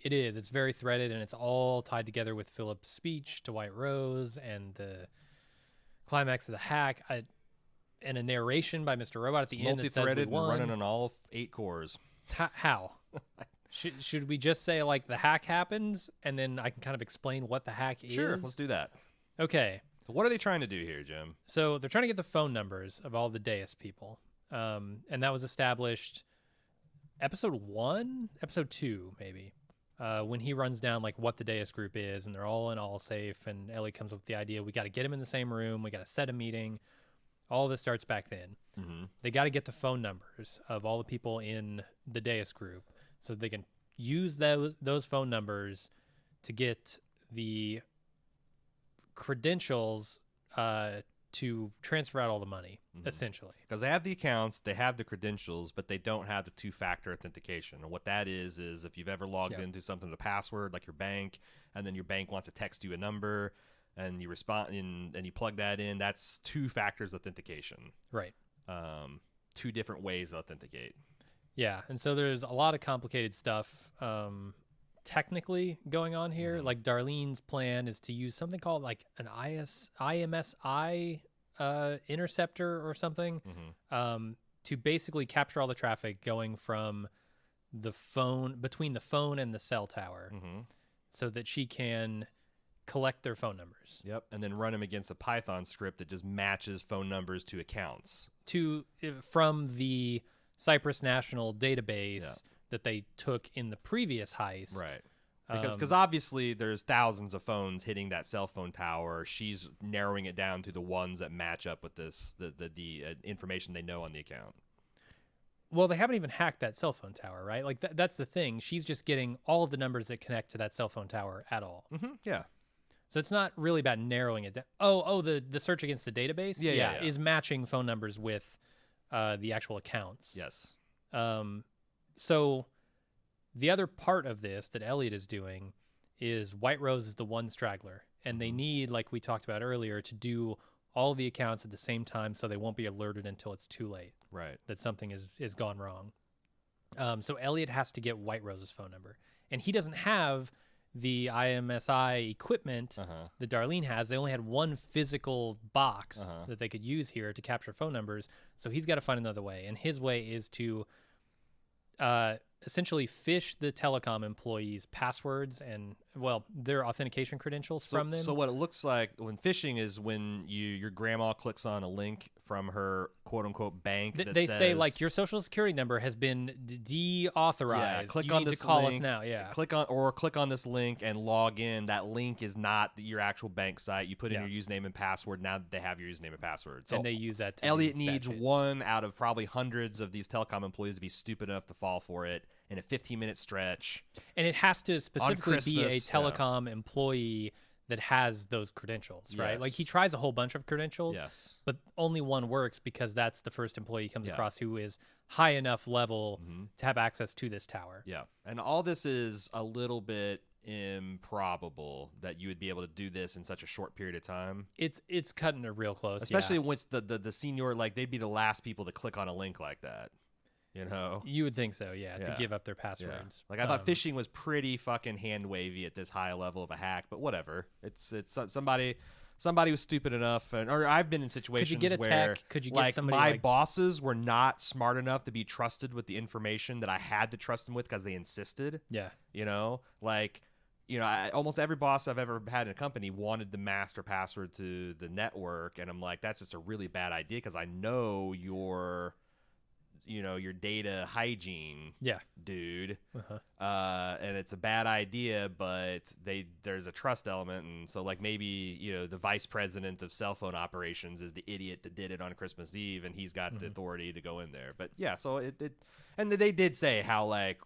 It is. It's very threaded, and it's all tied together with Philip's speech to White Rose and the climax of the hack. And a narration by Mr. Robot at the end that says we won. And running on all 8 cores. How? Should we just say, like, the hack happens, and then I can kind of explain what the hack is? Sure, let's do that. Okay. So what are they trying to do here, Jim? So they're trying to get the phone numbers of all the deus people. And that was established episode 2, maybe, when he runs down, like, what the deus group is, and they're all in all safe, and Ellie comes up with the idea, we got to get them in the same room, we got to set a meeting. All this starts back then. Mm-hmm. They got to get the phone numbers of all the people in the deus group, so they can use those phone numbers to get the credentials to transfer out all the money, essentially. Because they have the accounts, they have the credentials, but they don't have the 2-factor authentication. And what that is if you've ever logged into something with a password, like your bank, and then your bank wants to text you a number, and you respond and you plug that in, that's 2 factors authentication. Right. 2 different ways to authenticate. Yeah, and so there's a lot of complicated stuff technically going on here. Like Darlene's plan is to use something called like an IMSI interceptor or something to basically capture all the traffic going from the phone, between the phone and the cell tower, so that she can collect their phone numbers. Yep, and then run them against a Python script that just matches phone numbers to accounts. From the Cyprus National database that they took in the previous heist. Right. Because obviously there's thousands of phones hitting that cell phone tower. She's narrowing it down to the ones that match up with the information they know on the account. Well, they haven't even hacked that cell phone tower, right? Like that's the thing. She's just getting all of the numbers that connect to that cell phone tower at all. Yeah. So it's not really about narrowing it down. The search against the database is matching phone numbers with the actual accounts. Yes. So the other part of this that Elliot is doing is White Rose is the one straggler, and they need, like we talked about earlier, to do all the accounts at the same time, so they won't be alerted until it's too late Right. that something is gone wrong. So Elliot has to get White Rose's phone number, and he doesn't have the IMSI equipment that Darlene has. They only had one physical box that they could use here to capture phone numbers. So he's got to find another way, and his way is to essentially phish the telecom employees' passwords and, well, their authentication credentials from them. So what it looks like when phishing is when your grandma clicks on a link from her quote-unquote bank that they says, say, like, your social security number has been deauthorized. Yeah, click you on need this to call link, us now. Yeah. Click on this link and log in. That link is not your actual bank site. You put in your username and password. Now they have your username and password. So and they use that to Elliot needs one out of probably hundreds of these telecom employees to be stupid enough to fall for it in a 15-minute stretch. And it has to specifically be a Christmas, telecom employee that has those credentials, right? Yes. Like, he tries a whole bunch of credentials, Yes. but only one works because that's the first employee he comes across who is high enough level to have access to this tower. Yeah. And all this is a little bit improbable that you would be able to do this in such a short period of time. It's cutting it real close. Especially once the senior, like, they'd be the last people to click on a link like that. You know, you would think so, to give up their passwords. Like, I thought phishing was pretty fucking hand wavy at this high level of a hack, but whatever. It's somebody was stupid enough, or I've been in situations where could you get like somebody my bosses were not smart enough to be trusted with the information that I had to trust them with because they insisted. Yeah, you know, like. You know, almost every boss I've ever had in a company wanted the master password to the network, and I'm like, that's just a really bad idea because I know your data hygiene, dude. And it's a bad idea, but there's a trust element, and so, like, maybe the vice president of cell phone operations is the idiot that did it on Christmas Eve, and he's got the authority to go in there. But yeah, so and they did say how, like,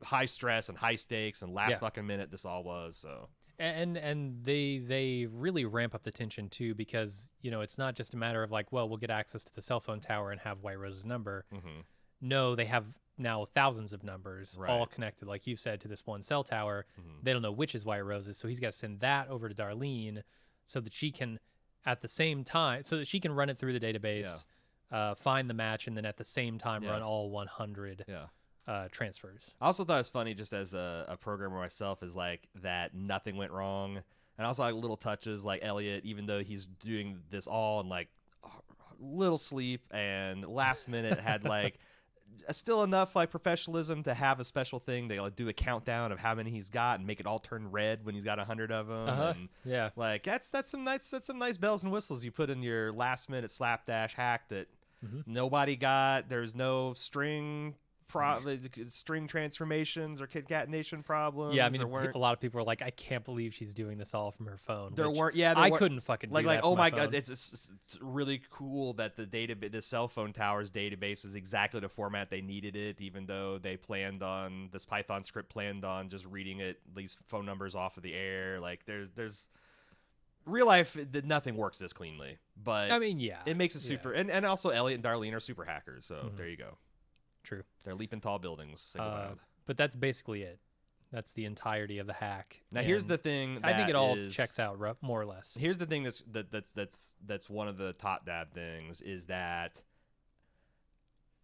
high stress and high stakes and last fucking minute this all was. So and they really ramp up the tension too, because it's not just a matter of like, well, we'll get access to the cell phone tower and have White Rose's number. No, they have now thousands of numbers all connected, like you said, to this one cell tower. They don't know which is White Rose's, so he's got to send that over to Darlene so that she can at the same time run it through the database, find the match, and then at the same time run all 100 transfers. I also thought it was funny, just as a programmer myself, is like that nothing went wrong, and also like little touches, like Elliot, even though he's doing this all in like little sleep and last minute, had like still enough like professionalism to have a special thing. They like do a countdown of how many he's got and make it all turn red when he's got 100 of them. And, like that's some nice bells and whistles you put in your last minute slapdash hack that nobody got. There's no string transformations or concatenation problems. Yeah, I mean, a lot of people are like, I can't believe she's doing this all from her phone. I couldn't fucking do that. Like, oh my phone. god, it's really cool that the cell phone tower's database was exactly the format they needed it, even though they planned on this Python script planned on just reading these phone numbers off of the air. Like, there's real life that nothing works this cleanly, but I mean, it makes it super. And also Elliot and Darlene are super hackers, so there you go. True. They're leaping tall buildings. But that's basically it. That's the entirety of the hack. Now, here's the thing. I think it all checks out more or less. Here's the thing that's one of the top dab things, is that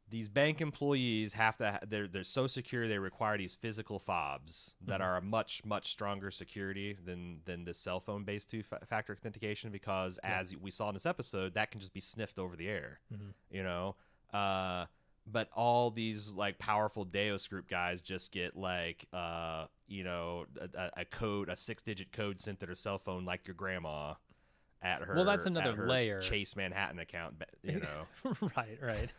these bank employees have to. They're so secure they require these physical fobs that are a much much stronger security than the cell phone based two-factor authentication, because as we saw in this episode, that can just be sniffed over the air. You know. But all these like powerful Deus group guys just get like a code, a 6-digit code sent to their cell phone, like your grandma at her. Well, that's another layer. Chase Manhattan account, right.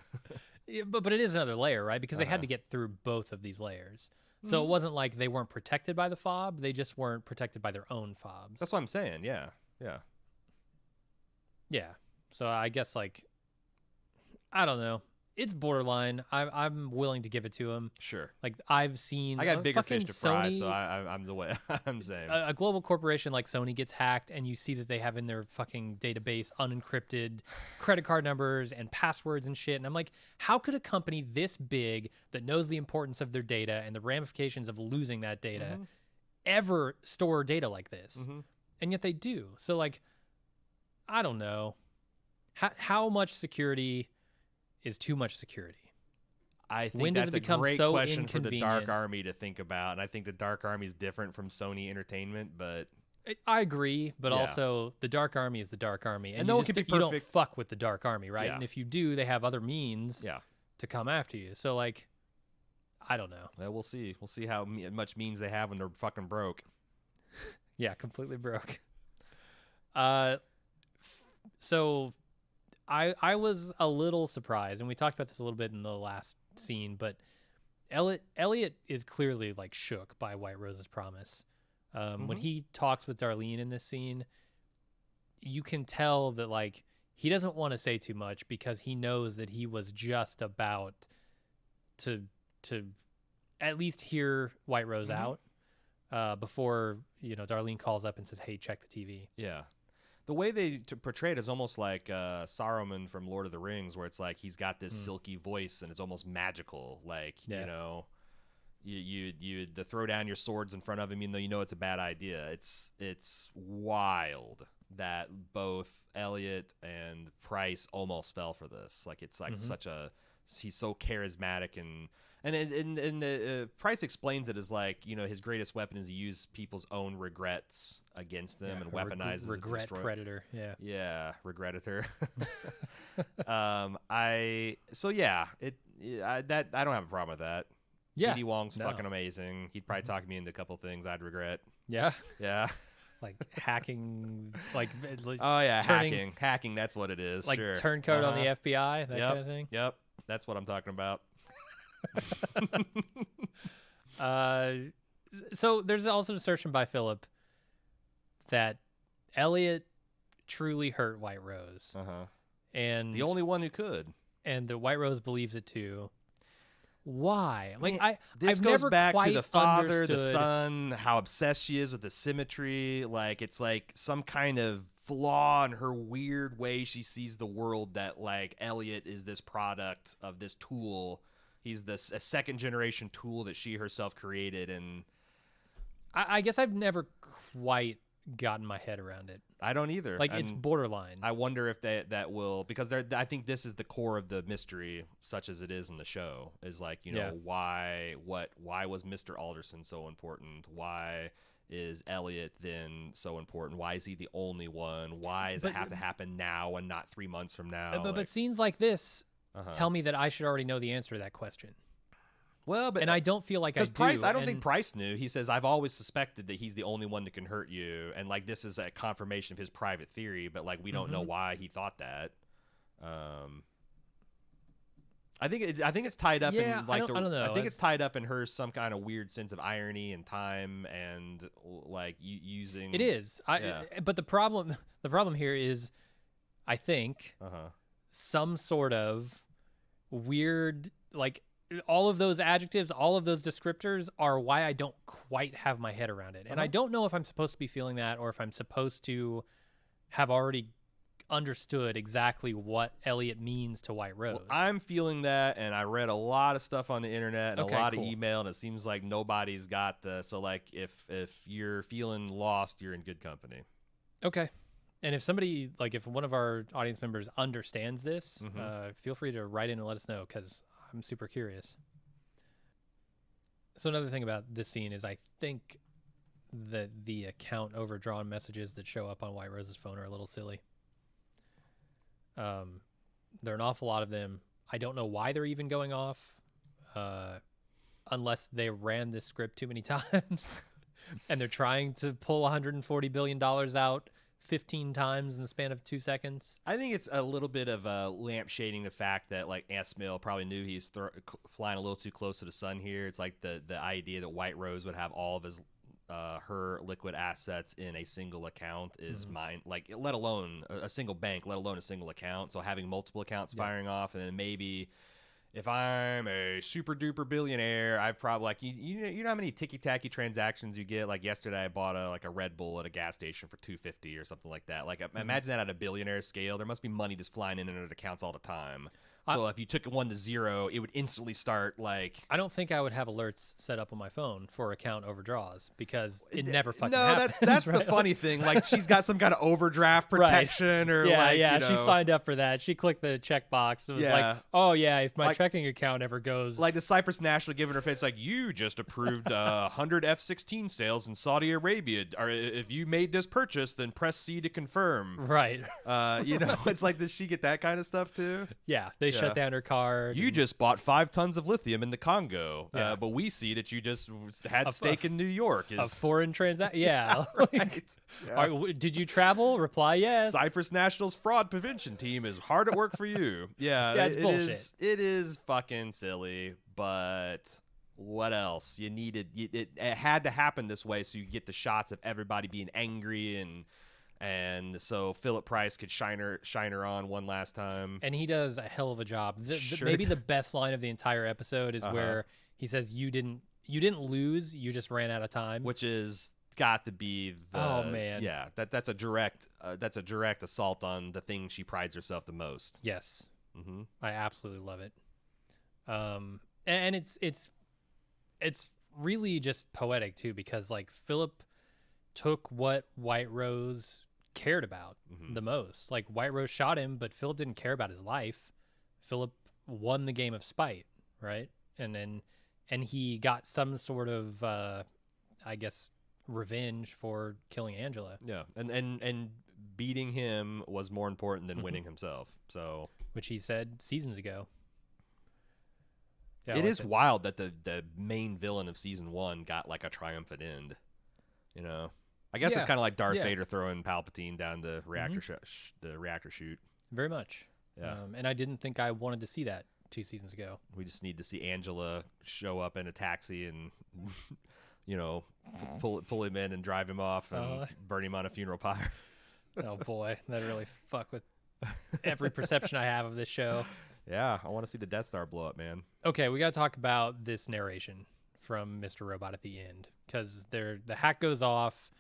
Yeah, but it is another layer, right? Because they had to get through both of these layers. So it wasn't like they weren't protected by the fob; they just weren't protected by their own fobs. That's what I'm saying. Yeah. So I guess, like, I don't know. It's borderline. I'm willing to give it to him. Sure. Like, I've seen. I got bigger fish to fry, Sony, so I'm the way I'm saying. A global corporation like Sony gets hacked, and you see that they have in their fucking database unencrypted credit card numbers and passwords and shit. And I'm like, how could a company this big that knows the importance of their data and the ramifications of losing that data ever store data like this? And yet they do. So, like, I don't know. how much security is too much security? I think When does that's it a become great so question for the Dark inconvenient? Army to think about, and I think the Dark Army is different from Sony Entertainment, but I agree, but Yeah. also the Dark Army is the Dark Army, and no you one can be you don't perfect. fuck with the Dark Army, right? Yeah. And if you do, they have other means yeah. to come after you. So like, I don't know. Well, we'll see. We'll see how much means they have when they're fucking broke. Yeah, completely broke. So I was a little surprised, and we talked about this a little bit in the last scene, but Elliot is clearly like shook by White Rose's promise. When he talks with Darlene in this scene, you can tell that like he doesn't want to say too much because he knows that he was just about to at least hear White Rose out before Darlene calls up and says, "Hey, check the TV." Yeah. The way they portray it is almost like Saruman from Lord of the Rings, where it's like he's got this silky voice and it's almost magical. Like, you throw down your swords in front of him, even though you know it's a bad idea. It's wild that both Elliot and Price almost fell for this. Like, it's like he's so charismatic and Price explains it as like, his greatest weapon is to use people's own regrets against them and weaponizes regret it to destroy. predator. Yeah, regretator. I don't have a problem with that. Yeah, BD Wong's fucking amazing. He'd probably talk me into a couple things I'd regret. Yeah. Like hacking, like oh yeah, hacking. That's what it is. Like sure. turncoat on the FBI, that kind of thing. Yep, that's what I'm talking about. So there's also an assertion by Philip that Elliot truly hurt White Rose. And the only one who could. And the White Rose believes it too. Why? Like, this I've goes never back quite to the father, understood. the son, how obsessed she is with the symmetry. Like, it's like some kind of flaw in her weird way she sees the world, that like Elliot is this product of this tool. He's a second generation tool that she herself created. And I guess I've never quite gotten my head around it. I don't either. Like, it's borderline. I wonder if that will, because I think this is the core of the mystery, such as it is in the show, is like, why was Mr. Alderson so important? Why is Elliot then so important? Why is he the only one? Why does it have to happen now and not 3 months from now? But scenes like this tell me that I should already know the answer to that question. Well, but and I don't feel like I do. Price, I don't think Price knew. He says, I've always suspected that he's the only one that can hurt you, and like this is a confirmation of his private theory, but like we don't know why he thought that. I think it's tied up in like I don't know. I think it's tied up in her some kind of weird sense of irony and time and like using. It is. But the problem here is, I think some sort of weird, like, all of those adjectives, all of those descriptors are why I don't quite have my head around it. And I don't know if I'm supposed to be feeling that or if I'm supposed to have already understood exactly what Elliot means to White Rose. Well, I'm feeling that, and I read a lot of stuff on the internet and a lot of email, and it seems like nobody's got so like if you're feeling lost, you're in good company. Okay. And if somebody, like if one of our audience members understands this, feel free to write in and let us know, because I'm super curious. So another thing about this scene is I think that the account overdrawn messages that show up on White Rose's phone are a little silly. There are an awful lot of them. I don't know why they're even going off, unless they ran this script too many times and they're trying to pull $140 billion out 15 times in the span of 2 seconds. I think it's a little bit of lampshading the fact that like Asmail probably knew he's flying a little too close to the sun here. It's like the idea that White Rose would have all of his her liquid assets in a single account is mine, like let alone a single bank, let alone a single account. So having multiple accounts firing off, and then maybe if I'm a super duper billionaire, I've probably like you know how many ticky tacky transactions you get. Like yesterday, I bought a Red Bull at a gas station for $2.50 or something like that. Like imagine that at a billionaire scale. There must be money just flying in and out of accounts all the time. So if you took it 1 to 0, it would instantly start like. I don't think I would have alerts set up on my phone for account overdraws because it never fucking No, happens. that's right? the funny thing. Like she's got some kind of overdraft protection or like yeah. you know, She signed up for that. She clicked the checkbox. It was like, oh yeah, if my checking account ever goes, like the Cyprus National giving her face, like you just approved 100 F-16 sales in Saudi Arabia. Or if you made this purchase, then press C to confirm. Right. You know, it's like, does she get that kind of stuff too? Yeah, they shut down her card. You just bought 5 tons of lithium in the Congo, but we see that you just had stake in New York. A foreign transaction. Yeah. Right. Did you travel? Reply yes. Cyprus National's fraud prevention team is hard at work for you. Yeah, it's bullshit. It is fucking silly, but what else? You needed it had to happen this way so you get the shots of everybody being angry and so Philip Price could shine her on one last time. And he does a hell of a job. Maybe the best line of the entire episode is where he says, "You didn't lose. You just ran out of time," which is got to be oh man, yeah. That's a direct assault on the thing she prides herself the most. Yes, mm-hmm. I absolutely love it. And it's really just poetic too, because like Philip took what White Rose cared about the most. Like White Rose shot him, but Philip didn't care about his life. Philip won the game of spite, right? And he got some sort of I guess revenge for killing Angela. Yeah. And beating him was more important than winning himself. So which he said seasons ago. Yeah, it is wild that the main villain of season 1 got like a triumphant end. You know, I guess it's kind of like Darth Vader throwing Palpatine down the reactor chute. Very much. Yeah. And I didn't think I wanted to see that 2 seasons ago. We just need to see Angela show up in a taxi and, you know, pull him in and drive him off and burn him on a funeral pyre. Oh boy, that really fuck with every perception I have of this show. Yeah, I want to see the Death Star blow up, man. Okay, we got to talk about this narration from Mr. Robot at the end, because the hack goes off.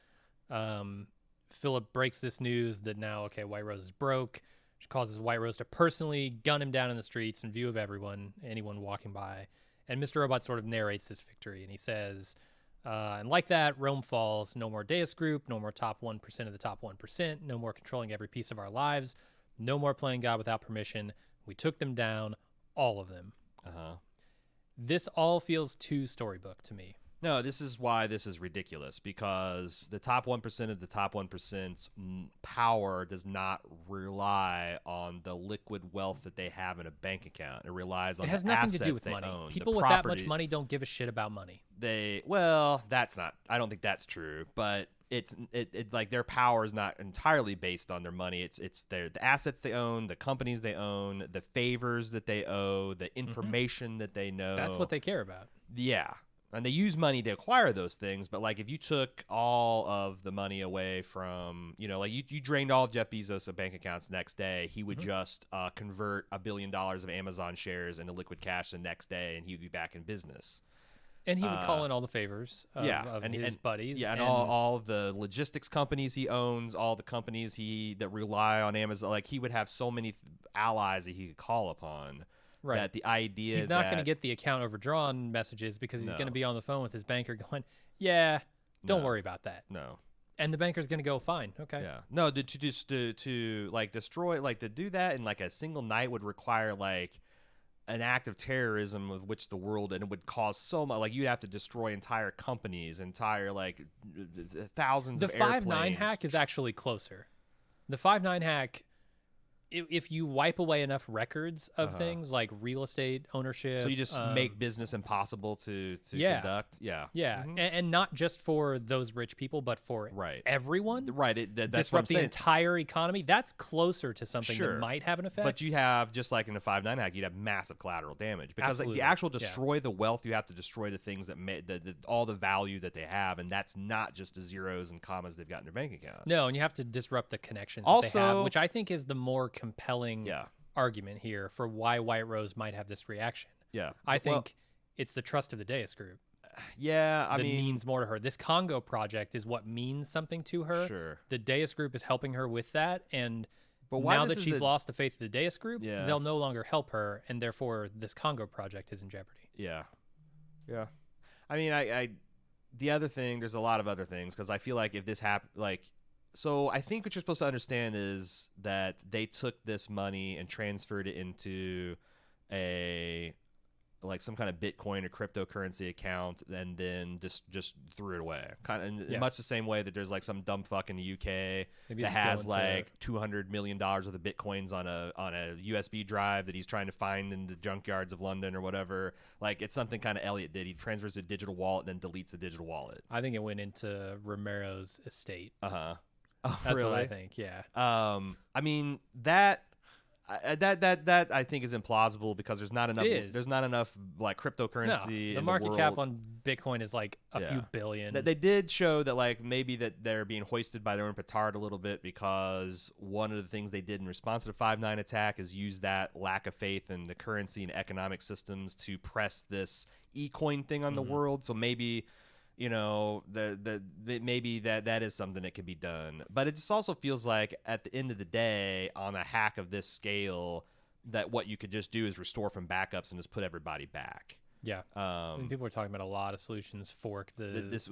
Philip breaks this news that now, White Rose is broke. She causes White Rose to personally gun him down in the streets in view of anyone walking by. And Mr. Robot sort of narrates his victory, and he says, and like that, Rome falls. No more Deus group, no more top 1% of the top 1%, no more controlling every piece of our lives, no more playing God without permission. We took them down, all of them. This all feels too storybook to me. No, this is why this is ridiculous, because the top 1% of the top 1%'s power does not rely on the liquid wealth that they have in a bank account. It relies on the assets they own. It has nothing to do with money. People with that much money don't give a shit about money. That's not, I don't think that's true, but it's like their power is not entirely based on their money. It's the assets they own, the companies they own, the favors that they owe, the information that they know. That's what they care about. Yeah. And they use money to acquire those things, but like if you took all of the money away from, you know, like you drained all of Jeff Bezos' bank accounts next day, he would just convert $1 billion of Amazon shares into liquid cash the next day, and he would be back in business. And he would call in all the favors of his buddies. Yeah, and all the logistics companies he owns, all the companies that rely on Amazon, like he would have so many allies that he could call upon. Right. That the idea he's not going to get the account overdrawn messages because he's going to be on the phone with his banker going, don't worry about that. No. And the banker's going to go, fine, okay. Yeah. No, to like destroy, like to do that in like a single night would require like an act of terrorism of which the world, and it would cause so much, like you'd have to destroy entire companies, entire like thousands of airplanes. The 5.9 hack is actually closer. The 5.9 hack, if you wipe away enough records of things like real estate ownership, so you just make business impossible to conduct. And not just for those rich people, but for everyone. That's disrupt the entire economy. That's closer to something that might have an effect. But you have, just like in the 5.9 hack, you'd have massive collateral damage because like, the actual destroy the wealth, you have to destroy the things that all the value that they have, and that's not just the zeros and commas they've got in their bank account. No, and you have to disrupt the connections that they have, which I think is the more compelling argument here for why White Rose might have this reaction. Yeah. I think it's the trust of the Deus group. Yeah, I mean, means more to her. This Congo project is what means something to her. Sure. The Deus group is helping her with that, and But why now this that is she's lost the faith of the Deus group, Yeah. they'll no longer help her, and therefore this Congo project is in jeopardy. Yeah. Yeah. I mean, I the other thing, there's a lot of other things, because I feel like if this happened, like, so I think what you're supposed to understand is that they took this money and transferred it into like some kind of Bitcoin or cryptocurrency account, and then just threw it away. Kind of in much the same way that there's like some dumb fuck in the UK that has like $200 million worth of Bitcoins on a USB drive that he's trying to find in the junkyards of London or whatever. Like, it's something kind of Elliot did. He transfers a digital wallet and then deletes the digital wallet. I think it went into Romero's estate. Oh, that's really? what I think. Yeah. I mean that I think is implausible, because there's not enough. There's not enough like cryptocurrency. The market cap on Bitcoin is like a few billion. They did show that like maybe that they're being hoisted by their own petard a little bit, because one of the things they did in response to the 5/9 attack is use that lack of faith in the currency and economic systems to press this e-coin thing on the world. So maybe, you know, maybe that is something that could be done. But it just also feels like at the end of the day, on a hack of this scale, that what you could just do is restore from backups and just put everybody back. Yeah. People are talking about a lot of solutions. Fork this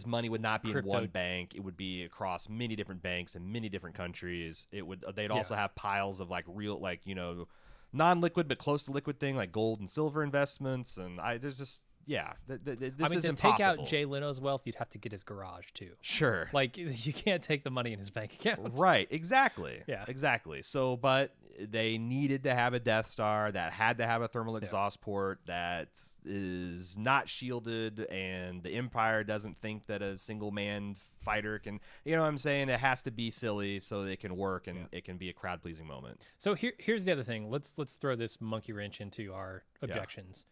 money would not be crypto in one bank. It would be across many different banks in many different countries. They'd also have piles of like real, like, you know, non-liquid but close to liquid thing, like gold and silver investments. And this is to impossible. Take out Jay Leno's wealth, you'd have to get his garage too. Sure. Like, you can't take the money in his bank account. Right. Exactly. Yeah. Exactly. So, but they needed to have a Death Star that had to have a thermal exhaust port that is not shielded, and the Empire doesn't think that a single man fighter can, you know what I'm saying? It has to be silly so that it can work, and it can be a crowd pleasing moment. So here's the other thing. Let's throw this monkey wrench into our objections.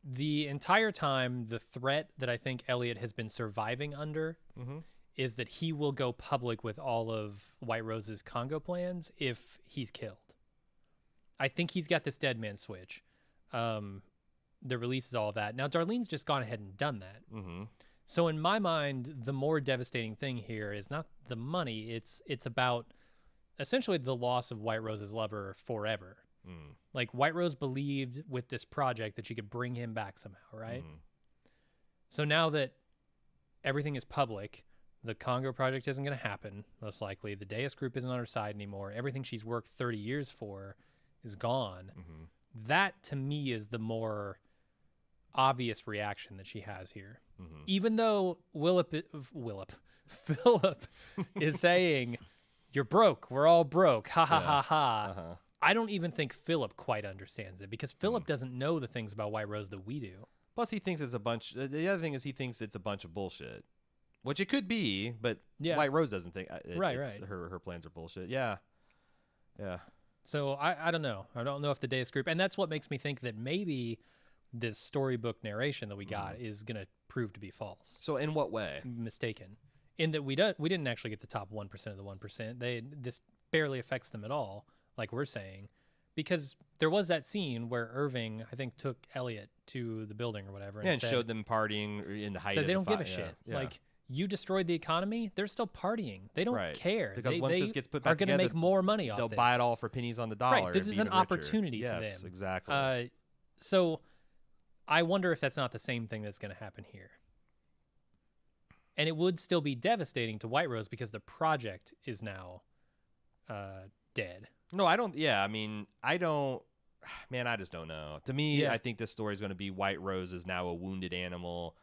The entire time, the threat that I think Elliot has been surviving under is that he will go public with all of White Rose's Congo plans if he's killed. I think he's got this dead man switch. The release is all of that. Now, Darlene's just gone ahead and done that. So in my mind, the more devastating thing here is not the money. It's about essentially the loss of White Rose's lover forever. Like, White Rose believed with this project that she could bring him back somehow, right? So now that everything is public, the Congo project isn't going to happen, most likely. The Deus group isn't on her side anymore. Everything she's worked 30 years for is gone. That, to me, is the more obvious reaction that she has here. Even though Philip is saying, "You're broke. We're all broke. Ha ha ha ha." I don't even think Philip quite understands it, because Philip doesn't know the things about White Rose that we do. Plus, he thinks it's a bunch. The other thing is, he thinks it's a bunch of bullshit, which it could be, but White Rose doesn't think. Right. Her plans are bullshit. Yeah. So I don't know. I don't know if the Deus group, and that's what makes me think that maybe this storybook narration that we got is going to prove to be false. So in what way? Mistaken. In that we didn't actually get the top 1% of the 1%. This barely affects them at all, like we're saying, because there was that scene where Irving, I think, took Elliot to the building or whatever, and showed them partying in the height. So they don't give a shit. Like, you destroyed the economy, they're still partying. They don't care. Because once this gets put back together, are going to make more money off they'll this. buy it all for pennies on the dollar. Right. This is an opportunity to them. Yes, exactly. So I wonder if that's not the same thing that's going to happen here. And it would still be devastating to White Rose because the project is now dead. No, I don't. Yeah, I mean, I don't. Man, I just don't know. To me, I think this story is going to be White Rose is now a wounded animal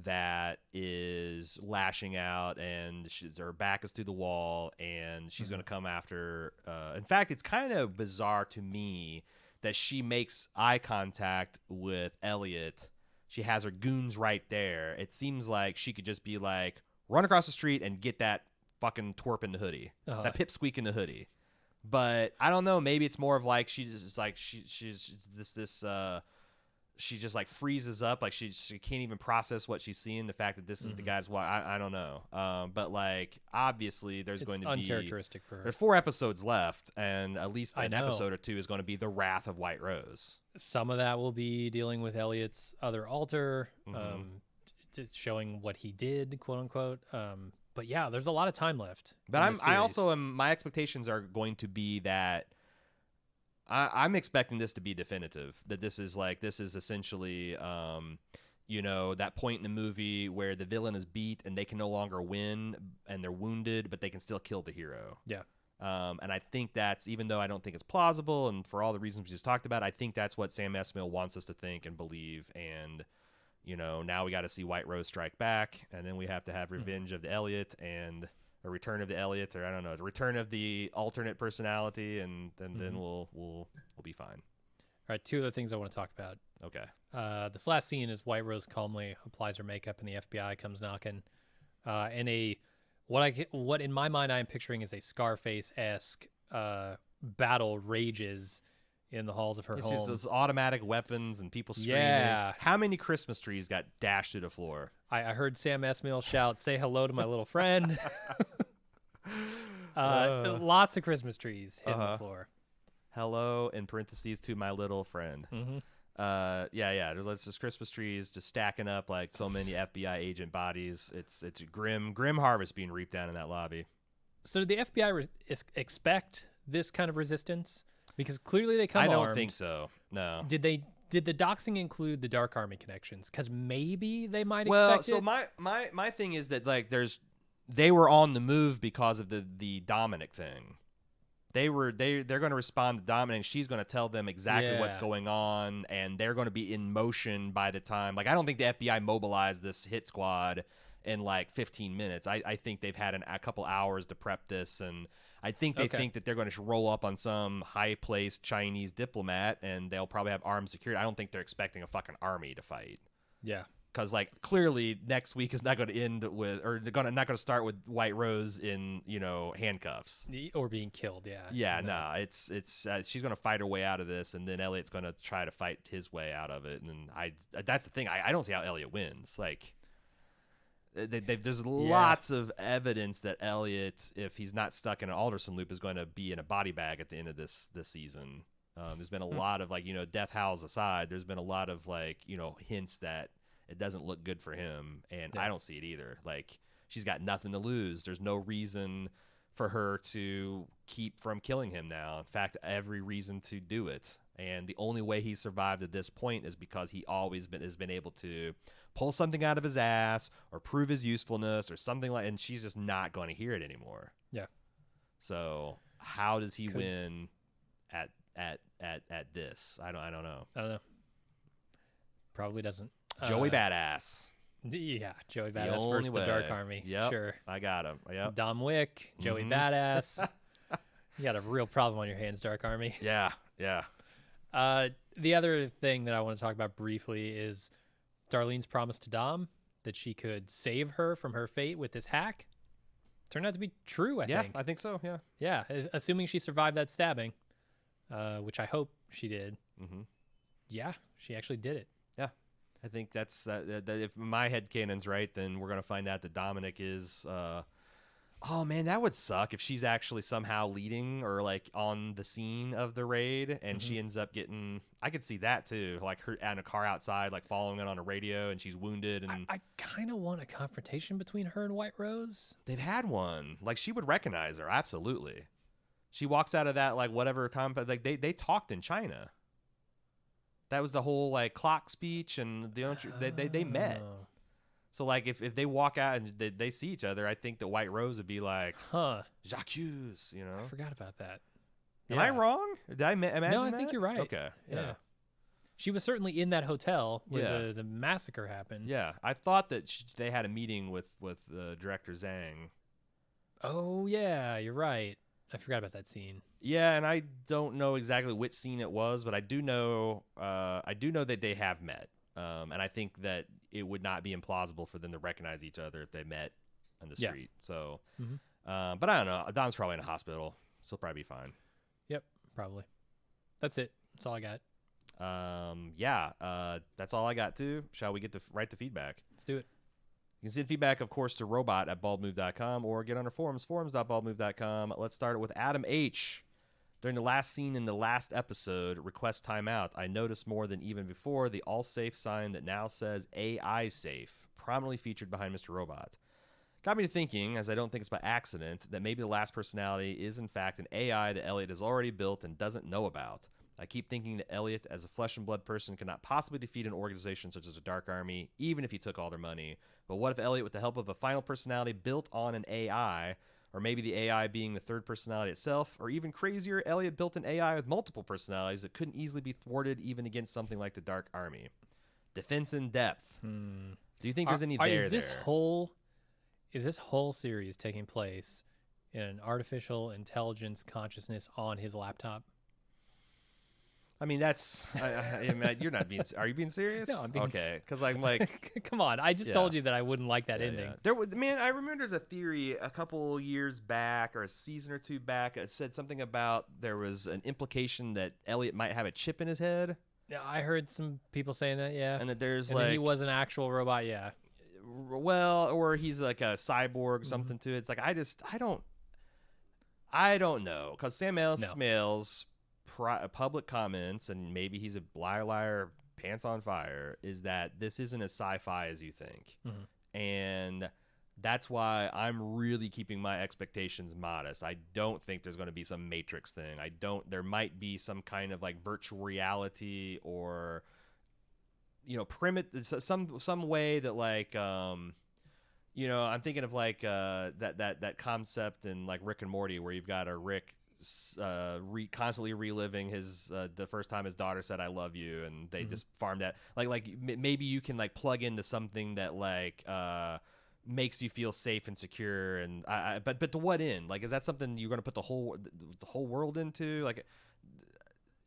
that is lashing out, and her back is to the wall, and she's going to come after. In fact, it's kind of bizarre to me that she makes eye contact with Elliot. She has her goons right there. It seems like she could just be like, run across the street and get that fucking twerp in the hoodie, that pipsqueak in the hoodie. But I don't know. Maybe it's more of like she just like she's she just like freezes up, like she can't even process what she's seeing. The fact that this is the guy's wife, I don't know. But like obviously there's going to be uncharacteristic for her. There's 4 episodes left, and at least an episode or 2 is going to be the wrath of White Rose. Some of that will be dealing with Elliot's other alter, showing what he did, quote unquote. But yeah, there's a lot of time left. But in this I series. also am. My expectations are going to be that I'm expecting this to be definitive. That this is essentially, that point in the movie where the villain is beat and they can no longer win and they're wounded, but they can still kill the hero. Yeah. And I think that's, even though I don't think it's plausible, and for all the reasons we just talked about, I think that's what Sam Esmail wants us to think and believe. And now we got to see White Rose strike back, and then we have to have Revenge of the Elliot and a Return of the Elliot, or I don't know, the Return of the alternate personality, and then we'll be fine. All right, 2 other things I want to talk about. Okay. This last scene is White Rose calmly applies her makeup, and the FBI comes knocking. And what in my mind I am picturing is a Scarface-esque battle rages in the halls of her It's home. just those automatic weapons and people screaming. Yeah. How many Christmas trees got dashed to the floor? I heard Sam Esmail shout, "Say hello to my little friend." Lots of Christmas trees hitting the floor. Hello, in parentheses, to my little friend. Yeah. There's just Christmas trees just stacking up like so many FBI agent bodies. It's grim harvest being reaped down in that lobby. So did the FBI expect this kind of resistance? Because clearly they come I don't armed. think so. No. Did the doxing include the Dark Army connections? Because maybe they might Well, expect so it. my thing is that like they were on the move because of the Dominic thing. They're going to respond to Dominic. She's going to tell them exactly what's going on, and they're going to be in motion by the time. Like, I don't think the FBI mobilized this hit squad in like 15 minutes. I think they've had a couple hours to prep this, and I think they think that they're going to roll up on some high-placed Chinese diplomat, and they'll probably have armed security. I don't think they're expecting a fucking army to fight. Yeah. Because like clearly next week is not going to end with, or they're not going to start with White Rose in handcuffs Or being killed. Yeah. Yeah, no, it's she's going to fight her way out of this, and then Elliot's going to try to fight his way out of it. And that's the thing. I don't see how Elliot wins. Like, there's lots of evidence that Elliot, if he's not stuck in an Alderson loop, is going to be in a body bag at the end of this season. There's been a lot of death howls aside. There's been a lot of hints that it doesn't look good for him, and I don't see it either. Like, she's got nothing to lose. There's no reason for her to keep from killing him now. In fact, every reason to do it. And the only way he survived at this point is because he always has been able to pull something out of his ass or prove his usefulness or something like. And she's just not going to hear it anymore. Yeah. So how does he win at this? I don't know. I don't know. Probably doesn't. Joey Badass. Yeah, Joey Badass versus the Dark Army. Yep, sure. I got him. Yep. Dom Wick, Joey Badass. You got a real problem on your hands, Dark Army. Yeah. The other thing that I want to talk about briefly is Darlene's promise to Dom that she could save her from her fate with this hack. Turned out to be true, I think. Yeah, I think so, yeah. Yeah, assuming she survived that stabbing, which I hope she did. Mm-hmm. Yeah, she actually did it. Yeah. I think that's that if my headcanon's right, then we're going to find out that Dominic is oh man, that would suck if she's actually somehow leading or like on the scene of the raid, and she ends up getting. I could see that too, like her in a car outside, like following it on a radio, and she's wounded. And I kind of want a confrontation between her and White Rose. They've had one. Like, she would recognize her, absolutely. She walks out of that like whatever compound. Like they talked in China. That was the whole like clock speech, and they met. So, like, if they walk out and they see each other, I think that White Rose would be like, Jacques, I forgot about that. Am I wrong? Did I imagine that? No, I think you're right. Okay. Yeah. She was certainly in that hotel where the massacre happened. Yeah. I thought that they had a meeting with director Zhang. Oh, yeah, you're right. I forgot about that scene. Yeah, and I don't know exactly which scene it was, but I do know that they have met. And I think that it would not be implausible for them to recognize each other if they met on the street. So, but I don't know. Dom's probably in a hospital, so he'll probably be fine. Yep, probably. That's it. That's all I got. That's all I got too. Shall we get to write the feedback? Let's do it. You can send feedback, of course, to robot@baldmove.com or get on our forums, forums.baldmove.com. Let's start it with Adam H. During the last scene in the last episode, request timeout, I noticed more than even before the all safe sign that now says AI safe, prominently featured behind Mr. Robot. got me to thinking, as I don't think it's by accident, that maybe the last personality is in fact an AI that Elliot has already built and doesn't know about. I keep thinking that Elliot, as a flesh and blood person, could not possibly defeat an organization such as a Dark Army, even if he took all their money. But what if Elliot, with the help of a final personality built on an AI, or maybe the AI being the third personality itself, or even crazier, Elliot built an AI with multiple personalities that couldn't easily be thwarted even against something like the Dark Army? Defense in depth. Do you think there's any there? Is this whole series taking place in an artificial intelligence consciousness on his laptop? I mean, that's. I mean, you're not being. Are you being serious? No, I'm being okay. Because I'm like, come on. I just told you that I wouldn't like that ending. Yeah. There was, man. I remember there's a theory a couple years back, or a season or two back. It said something about there was an implication that Elliot might have a chip in his head. Yeah, I heard some people saying that. Yeah, and that there's that he was an actual robot. Yeah. Well, or he's like a cyborg, something to it. It's like I don't know, because Sam Esmail's public comments, and maybe he's a liar, pants on fire, is that this isn't as sci-fi as you think, and that's why I'm really keeping my expectations modest. I don't think there's going to be some Matrix thing. There might be some kind of like virtual reality, or primitive, some way that like I'm thinking of like that concept in like Rick and Morty, where you've got a Rick constantly reliving his the first time his daughter said I love you, and they just farmed that like maybe you can like plug into something that like makes you feel safe and secure, and but to what end? Like, is that something you're going to put the whole world into? Like,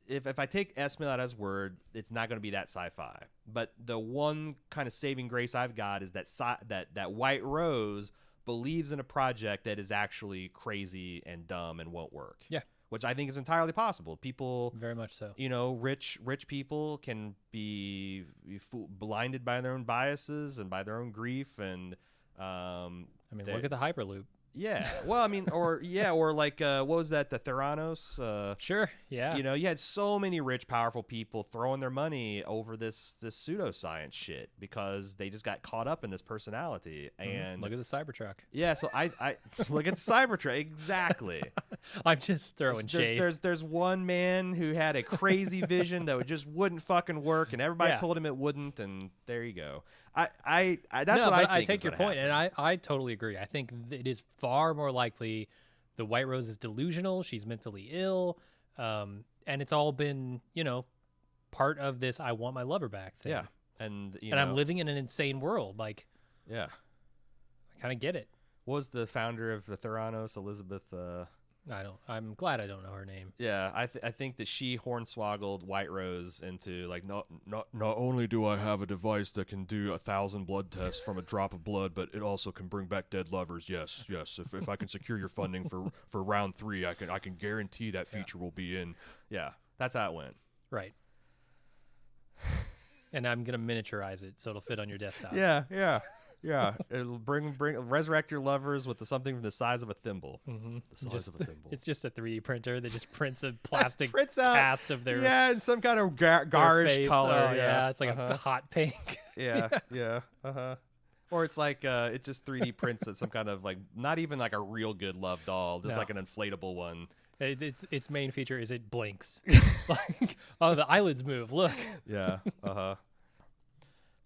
if I take Esmail at his word, it's not going to be that sci-fi. But the one kind of saving grace I've got is that that White Rose believes in a project that is actually crazy and dumb and won't work. Yeah. Which I think is entirely possible. People, very much so. Rich people can be blinded by their own biases and by their own grief, and look at the Hyperloop. Yeah. Well, I mean, or like what was that? The Theranos. Sure. Yeah. You had so many rich, powerful people throwing their money over this pseudoscience shit because they just got caught up in this personality. And look at the Cybertruck. Yeah. So I look at the Cybertruck. Exactly. I'm just throwing shade. There's one man who had a crazy vision that just wouldn't fucking work, and everybody told him it wouldn't, and there you go. I take your point, and I totally agree. I think it is far more likely the White Rose is delusional, she's mentally ill, and it's all been, part of this I want my lover back thing. Yeah. And I'm living in an insane world. Like, yeah. I kind of get it. What was the founder of the Theranos, Elizabeth? I'm glad I don't know her name. Yeah, I think that she hornswoggled White Rose into like not only do I have a device that can do 1,000 blood tests from a drop of blood, but it also can bring back dead lovers. Yes. If I can secure your funding for round 3, I can guarantee that feature will be in. Yeah, that's how it went. Right. And I'm gonna miniaturize it so it'll fit on your desktop. Yeah. It'll resurrect your lovers with something the size of a thimble. The size of a thimble. It's just a 3D printer that just prints a plastic cast of their in some kind of garish color. Oh, yeah, it's like a hot pink. Yeah. Or it's like it just 3D prints some kind of like not even like a real good love doll, just like an inflatable one. Its main feature is it blinks. Like, the eyelids move. Look. Yeah.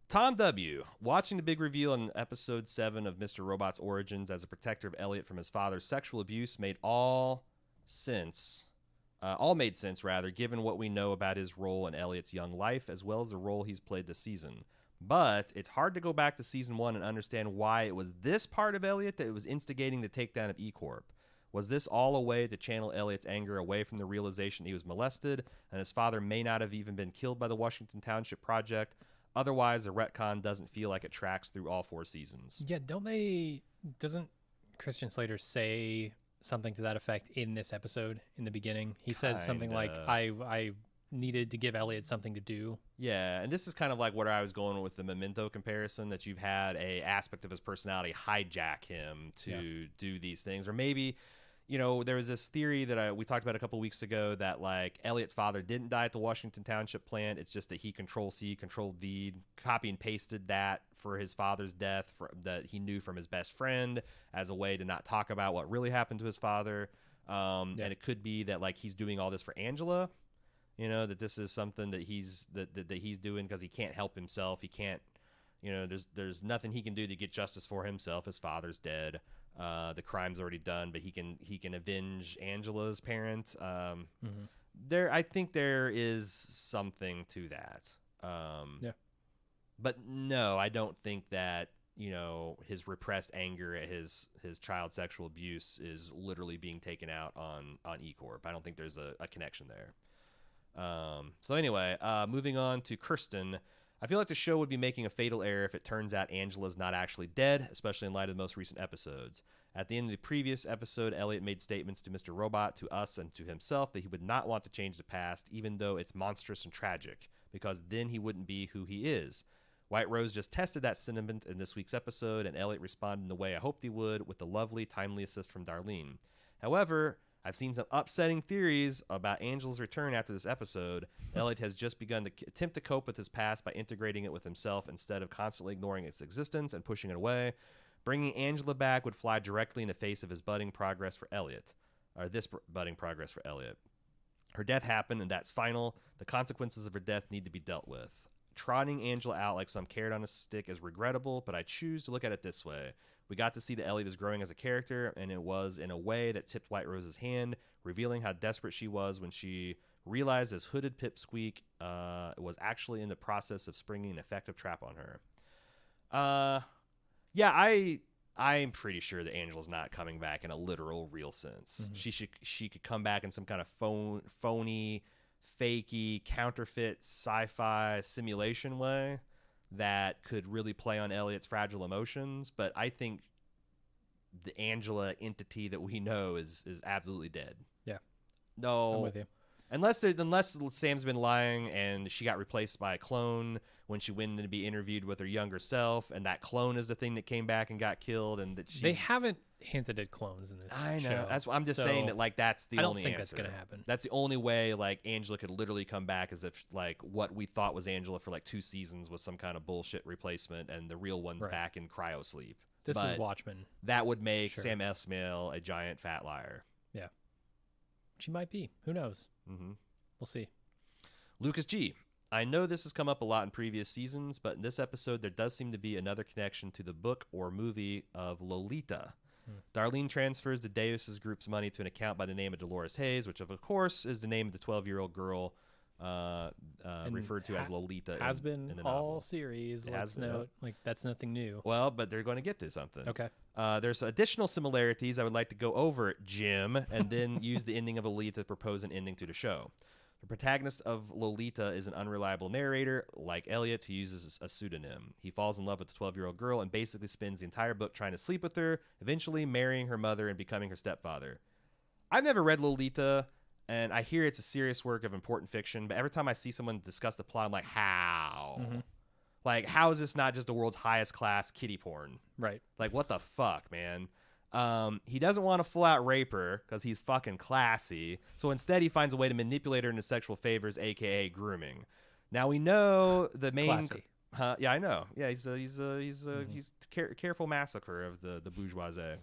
Tom W. Watching the big reveal in episode 7 of Mr. Robot's origins as a protector of Elliot from his father's sexual abuse made all made sense, given what we know about his role in Elliot's young life, as well as the role he's played this season. But it's hard to go back to season 1 and understand why it was this part of Elliot that was instigating the takedown of E-Corp. Was this all a way to channel Elliot's anger away from the realization he was molested, and his father may not have even been killed by the Washington Township Project? Otherwise, the retcon doesn't feel like it tracks through all 4 seasons. Yeah, doesn't Christian Slater say something to that effect in this episode in the beginning? He says something like, I needed to give Elliot something to do. Yeah, and this is kind of like where I was going with the Memento comparison, that you've had a aspect of his personality hijack him to do these things. Or maybe, there was this theory that we talked about a couple weeks ago that like Elliot's father didn't die at the Washington Township plant. It's just that he Control-C, Control-V, copy and pasted that for his father's death that he knew from his best friend as a way to not talk about what really happened to his father. And it could be that like he's doing all this for Angela, that this is something that he's doing because he can't help himself. He can't, there's nothing he can do to get justice for himself. His father's dead. The crime's already done, but he can avenge Angela's parent. I think there is something to that. But no, I don't think that his repressed anger at his child sexual abuse is literally being taken out on E-Corp. I don't think there's a connection there. So anyway, moving on to Kirsten. I feel like the show would be making a fatal error if it turns out Angela's not actually dead, especially in light of the most recent episodes. At the end of the previous episode, Elliot made statements to Mr. Robot, to us, and to himself that he would not want to change the past, even though it's monstrous and tragic, because then he wouldn't be who he is. White Rose just tested that sentiment in this week's episode, and Elliot responded in the way I hoped he would, with the lovely, timely assist from Darlene. However, I've seen some upsetting theories about Angela's return after this episode. Elliot has just begun to attempt to cope with his past by integrating it with himself instead of constantly ignoring its existence and pushing it away. Bringing Angela back would fly directly in the face of his budding progress for Elliot. Or this budding progress for Elliot. Her death happened, and that's final. The consequences of her death need to be dealt with. Trotting Angela out like some carrot on a stick is regrettable, but I choose to look at it this way. We got to see that Elliot is growing as a character, and it was in a way that tipped White Rose's hand, revealing how desperate she was when she realized this hooded pipsqueak was actually in the process of springing an effective trap on her. I'm pretty sure that Angela's not coming back in a literal, real sense. She could come back in some kind of phony, fakey, counterfeit, sci-fi simulation way that could really play on Elliot's fragile emotions, but I think the Angela entity that we know is absolutely dead. Yeah. No. I'm with you. Unless Sam's been lying and she got replaced by a clone when she went in to be interviewed with her younger self, and that clone is the thing that came back and got killed, and that they haven't hinted at clones in this show. I know. That's what I'm just saying, that like that's the only answer. I don't think that's going to happen. That's the only way like Angela could literally come back, as if like what we thought was Angela for like 2 seasons was some kind of bullshit replacement, and the real one's back in cryo sleep. This was Watchmen. That would make Sam Esmail a giant fat liar. Yeah. She might be. Who knows? We'll see. Lucas G. I know this has come up a lot in previous seasons, but in this episode there does seem to be another connection to the book or movie of Lolita. Darlene transfers the Deus' group's money to an account by the name of Dolores Hayes, which of course is the name of the 12-year-old girl referred to as Lolita. Has been in the all novel. Series. Let's note, like that's nothing new. Well, but they're going to get to something. Okay. There's additional similarities I would like to go over, Jim, and then use the ending of Lolita to propose an ending to the show. The protagonist of Lolita is an unreliable narrator, like Elliot, who uses a pseudonym. He falls in love with the 12-year-old girl and basically spends the entire book trying to sleep with her, eventually marrying her mother and becoming her stepfather. I've never read Lolita, and I hear it's a serious work of important fiction, but every time I see someone discuss the plot, I'm like, how? Like, how is this not just the world's highest class kiddie porn? Right. Like, what the fuck, man? He doesn't want to full-out rape her because he's fucking classy. So instead, he finds a way to manipulate her into sexual favors, a.k.a. grooming. Now, we know the main... Classy. Yeah, I know. Yeah, he's careful massacre of the bourgeoisie.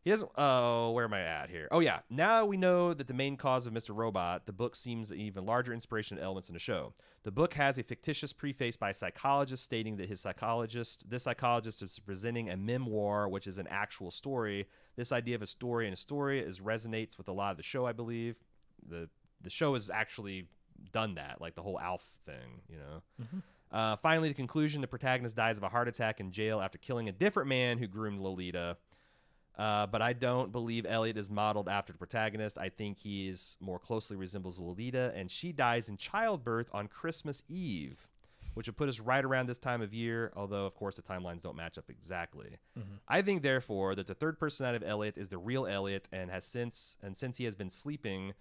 He doesn't... Oh, where am I at here? Oh, yeah. Now we know that the main cause of Mr. Robot, the book seems an even larger inspiration of elements in the show. The book has a fictitious preface by a psychologist stating that this psychologist is presenting a memoir, which is an actual story. This idea of a story in a story resonates with a lot of the show, I believe. The show has actually done that, like the whole Alf thing, you know. Finally, the conclusion, the protagonist dies of a heart attack in jail after killing a different man who groomed Lolita. But I don't believe Elliot is modeled after the protagonist. I think he more closely resembles Lolita, and she dies in childbirth on Christmas Eve, which would put us right around this time of year, although, of course, the timelines don't match up exactly. I think, therefore, that the third personality of Elliot is the real Elliot, and since he has been sleeping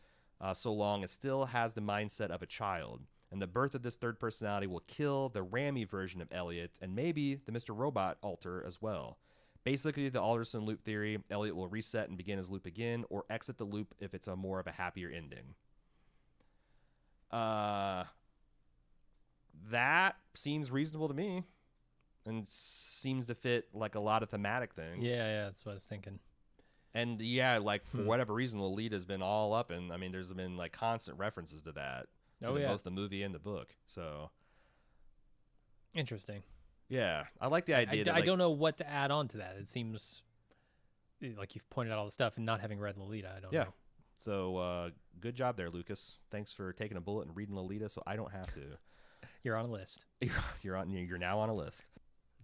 so long, it still has the mindset of a child. And the birth of this third personality will kill the Ramy version of Elliot, and maybe the Mr. Robot alter as well. Basically, the Alderson Loop theory, Elliot will reset and begin his loop again, or exit the loop if it's a more of a happier ending. That seems reasonable to me, and seems to fit like a lot of thematic things. Yeah, that's what I was thinking. And yeah, like for whatever reason, Lolita's been all up, and I mean, there's been like constant references to that, both the movie and the book. So interesting. Yeah, I like the idea. I don't know what to add on to that. It seems like you've pointed out all the stuff, and not having read Lolita, I don't know. So good job there, Lucas. Thanks for taking a bullet and reading Lolita, so I don't have to. You're on a list. You're now on a list.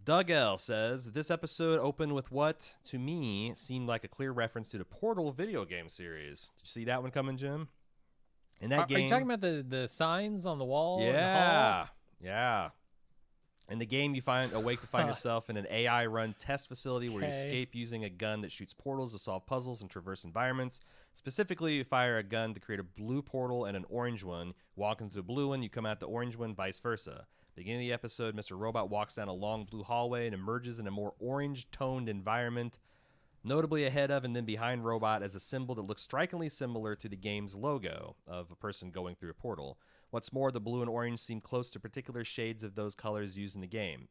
Doug L says, this episode opened with what, to me, seemed like a clear reference to the Portal video game series. Did you see that one coming, Jim? In that game... Are you talking about the signs on the wall? Yeah. Yeah. In the game, you awake to find yourself in an AI-run test facility where you escape using a gun that shoots portals to solve puzzles and traverse environments. Specifically, you fire a gun to create a blue portal and an orange one. Walk into a blue one, you come out the orange one, vice versa. Beginning of the episode, Mr. Robot walks down a long blue hallway and emerges in a more orange-toned environment. Notably ahead of and then behind Robot is a symbol that looks strikingly similar to the game's logo of a person going through a portal. What's more, the blue and orange seem close to particular shades of those colors used in the game.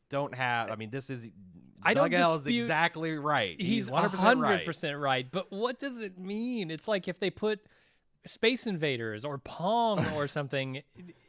Doug L is exactly right. He's 100% right. But what does it mean? It's like if they put Space Invaders or Pong or something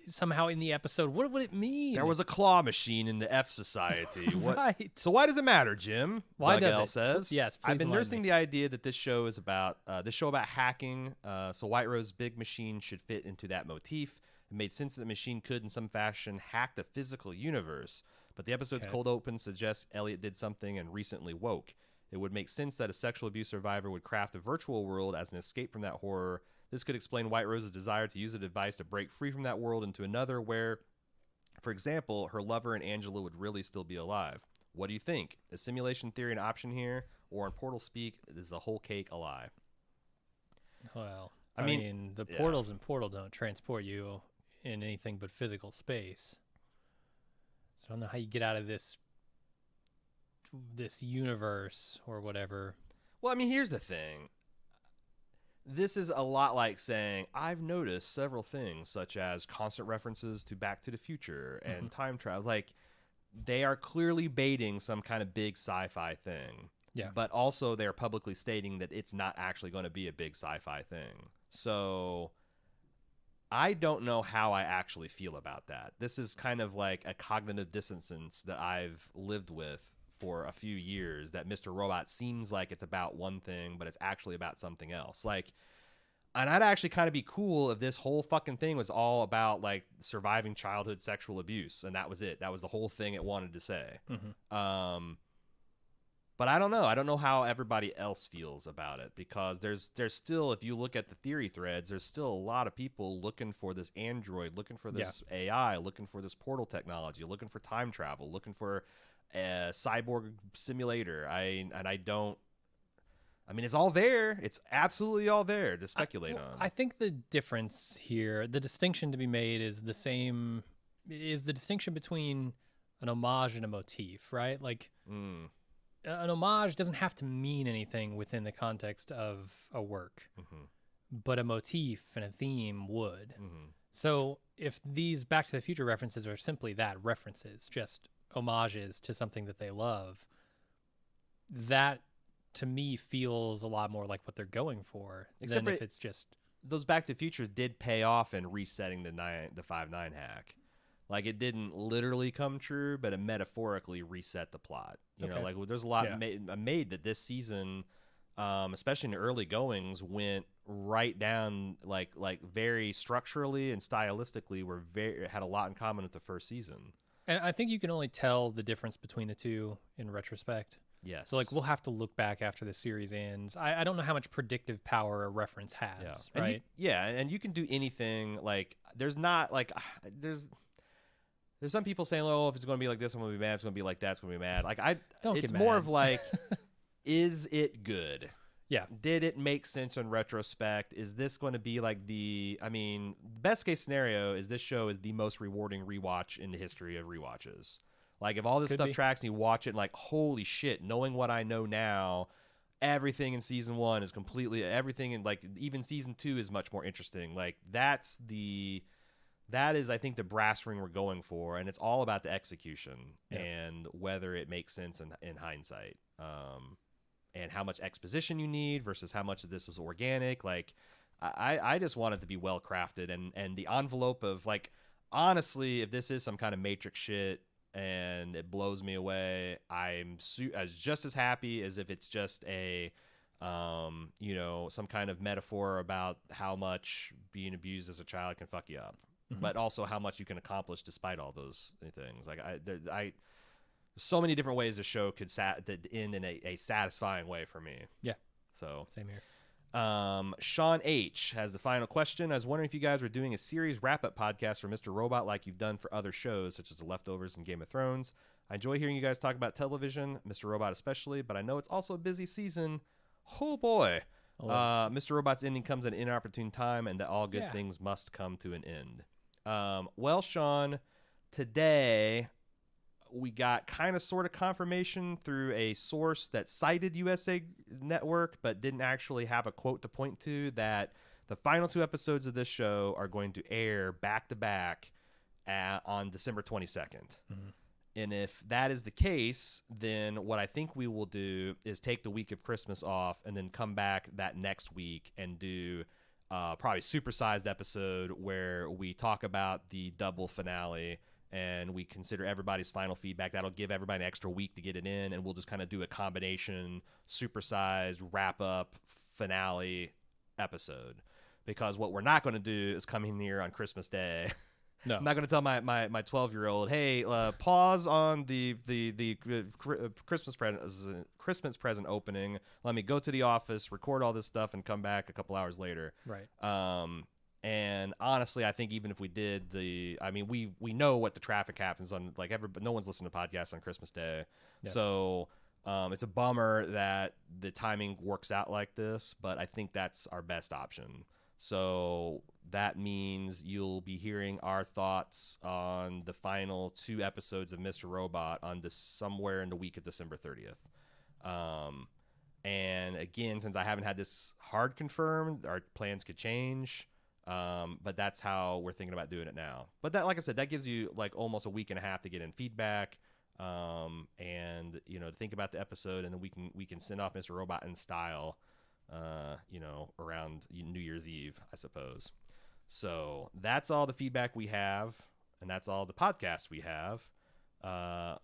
somehow in the episode, what would it mean? There was a claw machine in the F-Society. Right. So why does it matter, Jim? Why Doug does L it? says. Yes, I've been nursing the idea that this show is about hacking. So White Rose's big machine should fit into that motif. It made sense that the machine could, in some fashion, hack the physical universe. But the episode's cold open suggests Elliot did something and recently woke. It would make sense that a sexual abuse survivor would craft a virtual world as an escape from that horror. This could explain White Rose's desire to use a device to break free from that world into another where, for example, her lover and Angela would really still be alive. What do you think? Is simulation theory an option here? Or in Portal speak, is the whole cake a lie? Well, I mean the portals in Portal don't transport you in anything but physical space. So I don't know how you get out of this universe or whatever. Well, I mean, here's the thing. This is a lot like saying, I've noticed several things, such as constant references to Back to the Future and time travel. Like, they are clearly baiting some kind of big sci-fi thing. Yeah. But also they're publicly stating that it's not actually going to be a big sci-fi thing. So I don't know how I actually feel about that. This is kind of like a cognitive dissonance that I've lived with for a few years, that Mr. Robot seems like it's about one thing, but it's actually about something else. Like, and I'd actually kind of be cool if this whole fucking thing was all about like surviving childhood sexual abuse, and that was it. That was the whole thing it wanted to say. But I don't know. I don't know how everybody else feels about it, because there's still, if you look at the theory threads, there's still a lot of people looking for this android, looking for this AI, looking for this portal technology, looking for time travel, looking for a cyborg simulator. I mean, it's all there. It's absolutely all there to speculate on. I think the difference here, the distinction to be made is the same, is the distinction between an homage and a motif, right? Like, an homage doesn't have to mean anything within the context of a work, but a motif and a theme would. So if these Back to the Future references are simply that, references, just homages to something that they love, that to me feels a lot more like what they're going for. Except than if it's just those Back to the Futures did pay off in resetting the 5-9 hack. Like, it didn't literally come true, but it metaphorically reset the plot. You know, like, there's a lot made that this season, especially in the early goings, went right down like very structurally and stylistically had a lot in common with the first season. And I think you can only tell the difference between the two in retrospect. Yes. So, like, we'll have to look back after the series ends. I don't know how much predictive power a reference has, right? And you can do anything. Like, there's not, like, there's some people saying, oh, if it's going to be like this, I'm going to be mad. If it's going to be like that, it's going to be mad. Like, it's more of like, is it good? Yeah. Did it make sense in retrospect? Is this going to be like best case scenario is this show is the most rewarding rewatch in the history of rewatches. Like, if all this Could stuff be. tracks and you watch it, like, holy shit, knowing what I know now, everything in season 1 is completely, everything in, like, even season 2 is much more interesting. Like, that is, I think, the brass ring we're going for, and it's all about the execution and whether it makes sense in hindsight, and how much exposition you need versus how much of this is organic. Like, I just want it to be well crafted, and the envelope of, like, honestly, if this is some kind of Matrix shit and it blows me away, I'm just as happy as if it's just a some kind of metaphor about how much being abused as a child can fuck you up, but also how much you can accomplish despite all those things. Like, there's so many different ways the show could end in a satisfying way for me. Yeah. So Same here. Sean H has the final question. I was wondering if you guys were doing a series wrap-up podcast for Mr. Robot like you've done for other shows, such as The Leftovers and Game of Thrones. I enjoy hearing you guys talk about television, Mr. Robot especially, but I know it's also a busy season. Oh, boy. Mr. Robot's ending comes at an inopportune time, and that all good things must come to an end. Well, Sean, today we got kind of sort of confirmation through a source that cited USA Network but didn't actually have a quote to point to that the final 2 episodes of this show are going to air back to back on December 22nd. And if that is the case, then what I think we will do is take the week of Christmas off and then come back that next week and do probably supersized episode where we talk about the double finale and we consider everybody's final feedback. That'll give everybody an extra week to get it in, and we'll just kind of do a combination supersized wrap-up finale episode. Because what we're not going to do is come in here on Christmas Day. No. I'm not going to tell my 12-year-old, hey, pause on the Christmas present opening. Let me go to the office, record all this stuff, and come back a couple hours later. Right. And honestly, I think even if we did we know what the traffic happens on, like, no one's listening to podcasts on Christmas Day. Yeah. So it's a bummer that the timing works out like this, but I think that's our best option. So that means you'll be hearing our thoughts on the final 2 episodes of Mr. Robot on somewhere in the week of December 30th. And again, since I haven't had this hard confirmed, our plans could change. But that's how we're thinking about doing it now. But that, like I said, that gives you like almost a week and a half to get in feedback, and to think about the episode, and then we can send off Mr. Robot in style, around New Year's Eve, I suppose. So that's all the feedback we have, and that's all the podcasts we have.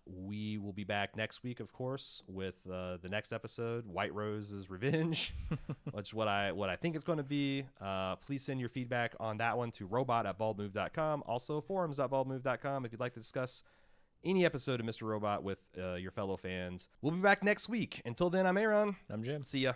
We will be back next week, of course, with the next episode, White Rose's Revenge, which what I think it's going to be. Please send your feedback on that one to robot@baldmove.com. Also, forums.baldmove.com if you'd like to discuss any episode of Mr. Robot with your fellow fans. We'll be back next week. Until then, I'm a.ron. I'm Jim. See ya.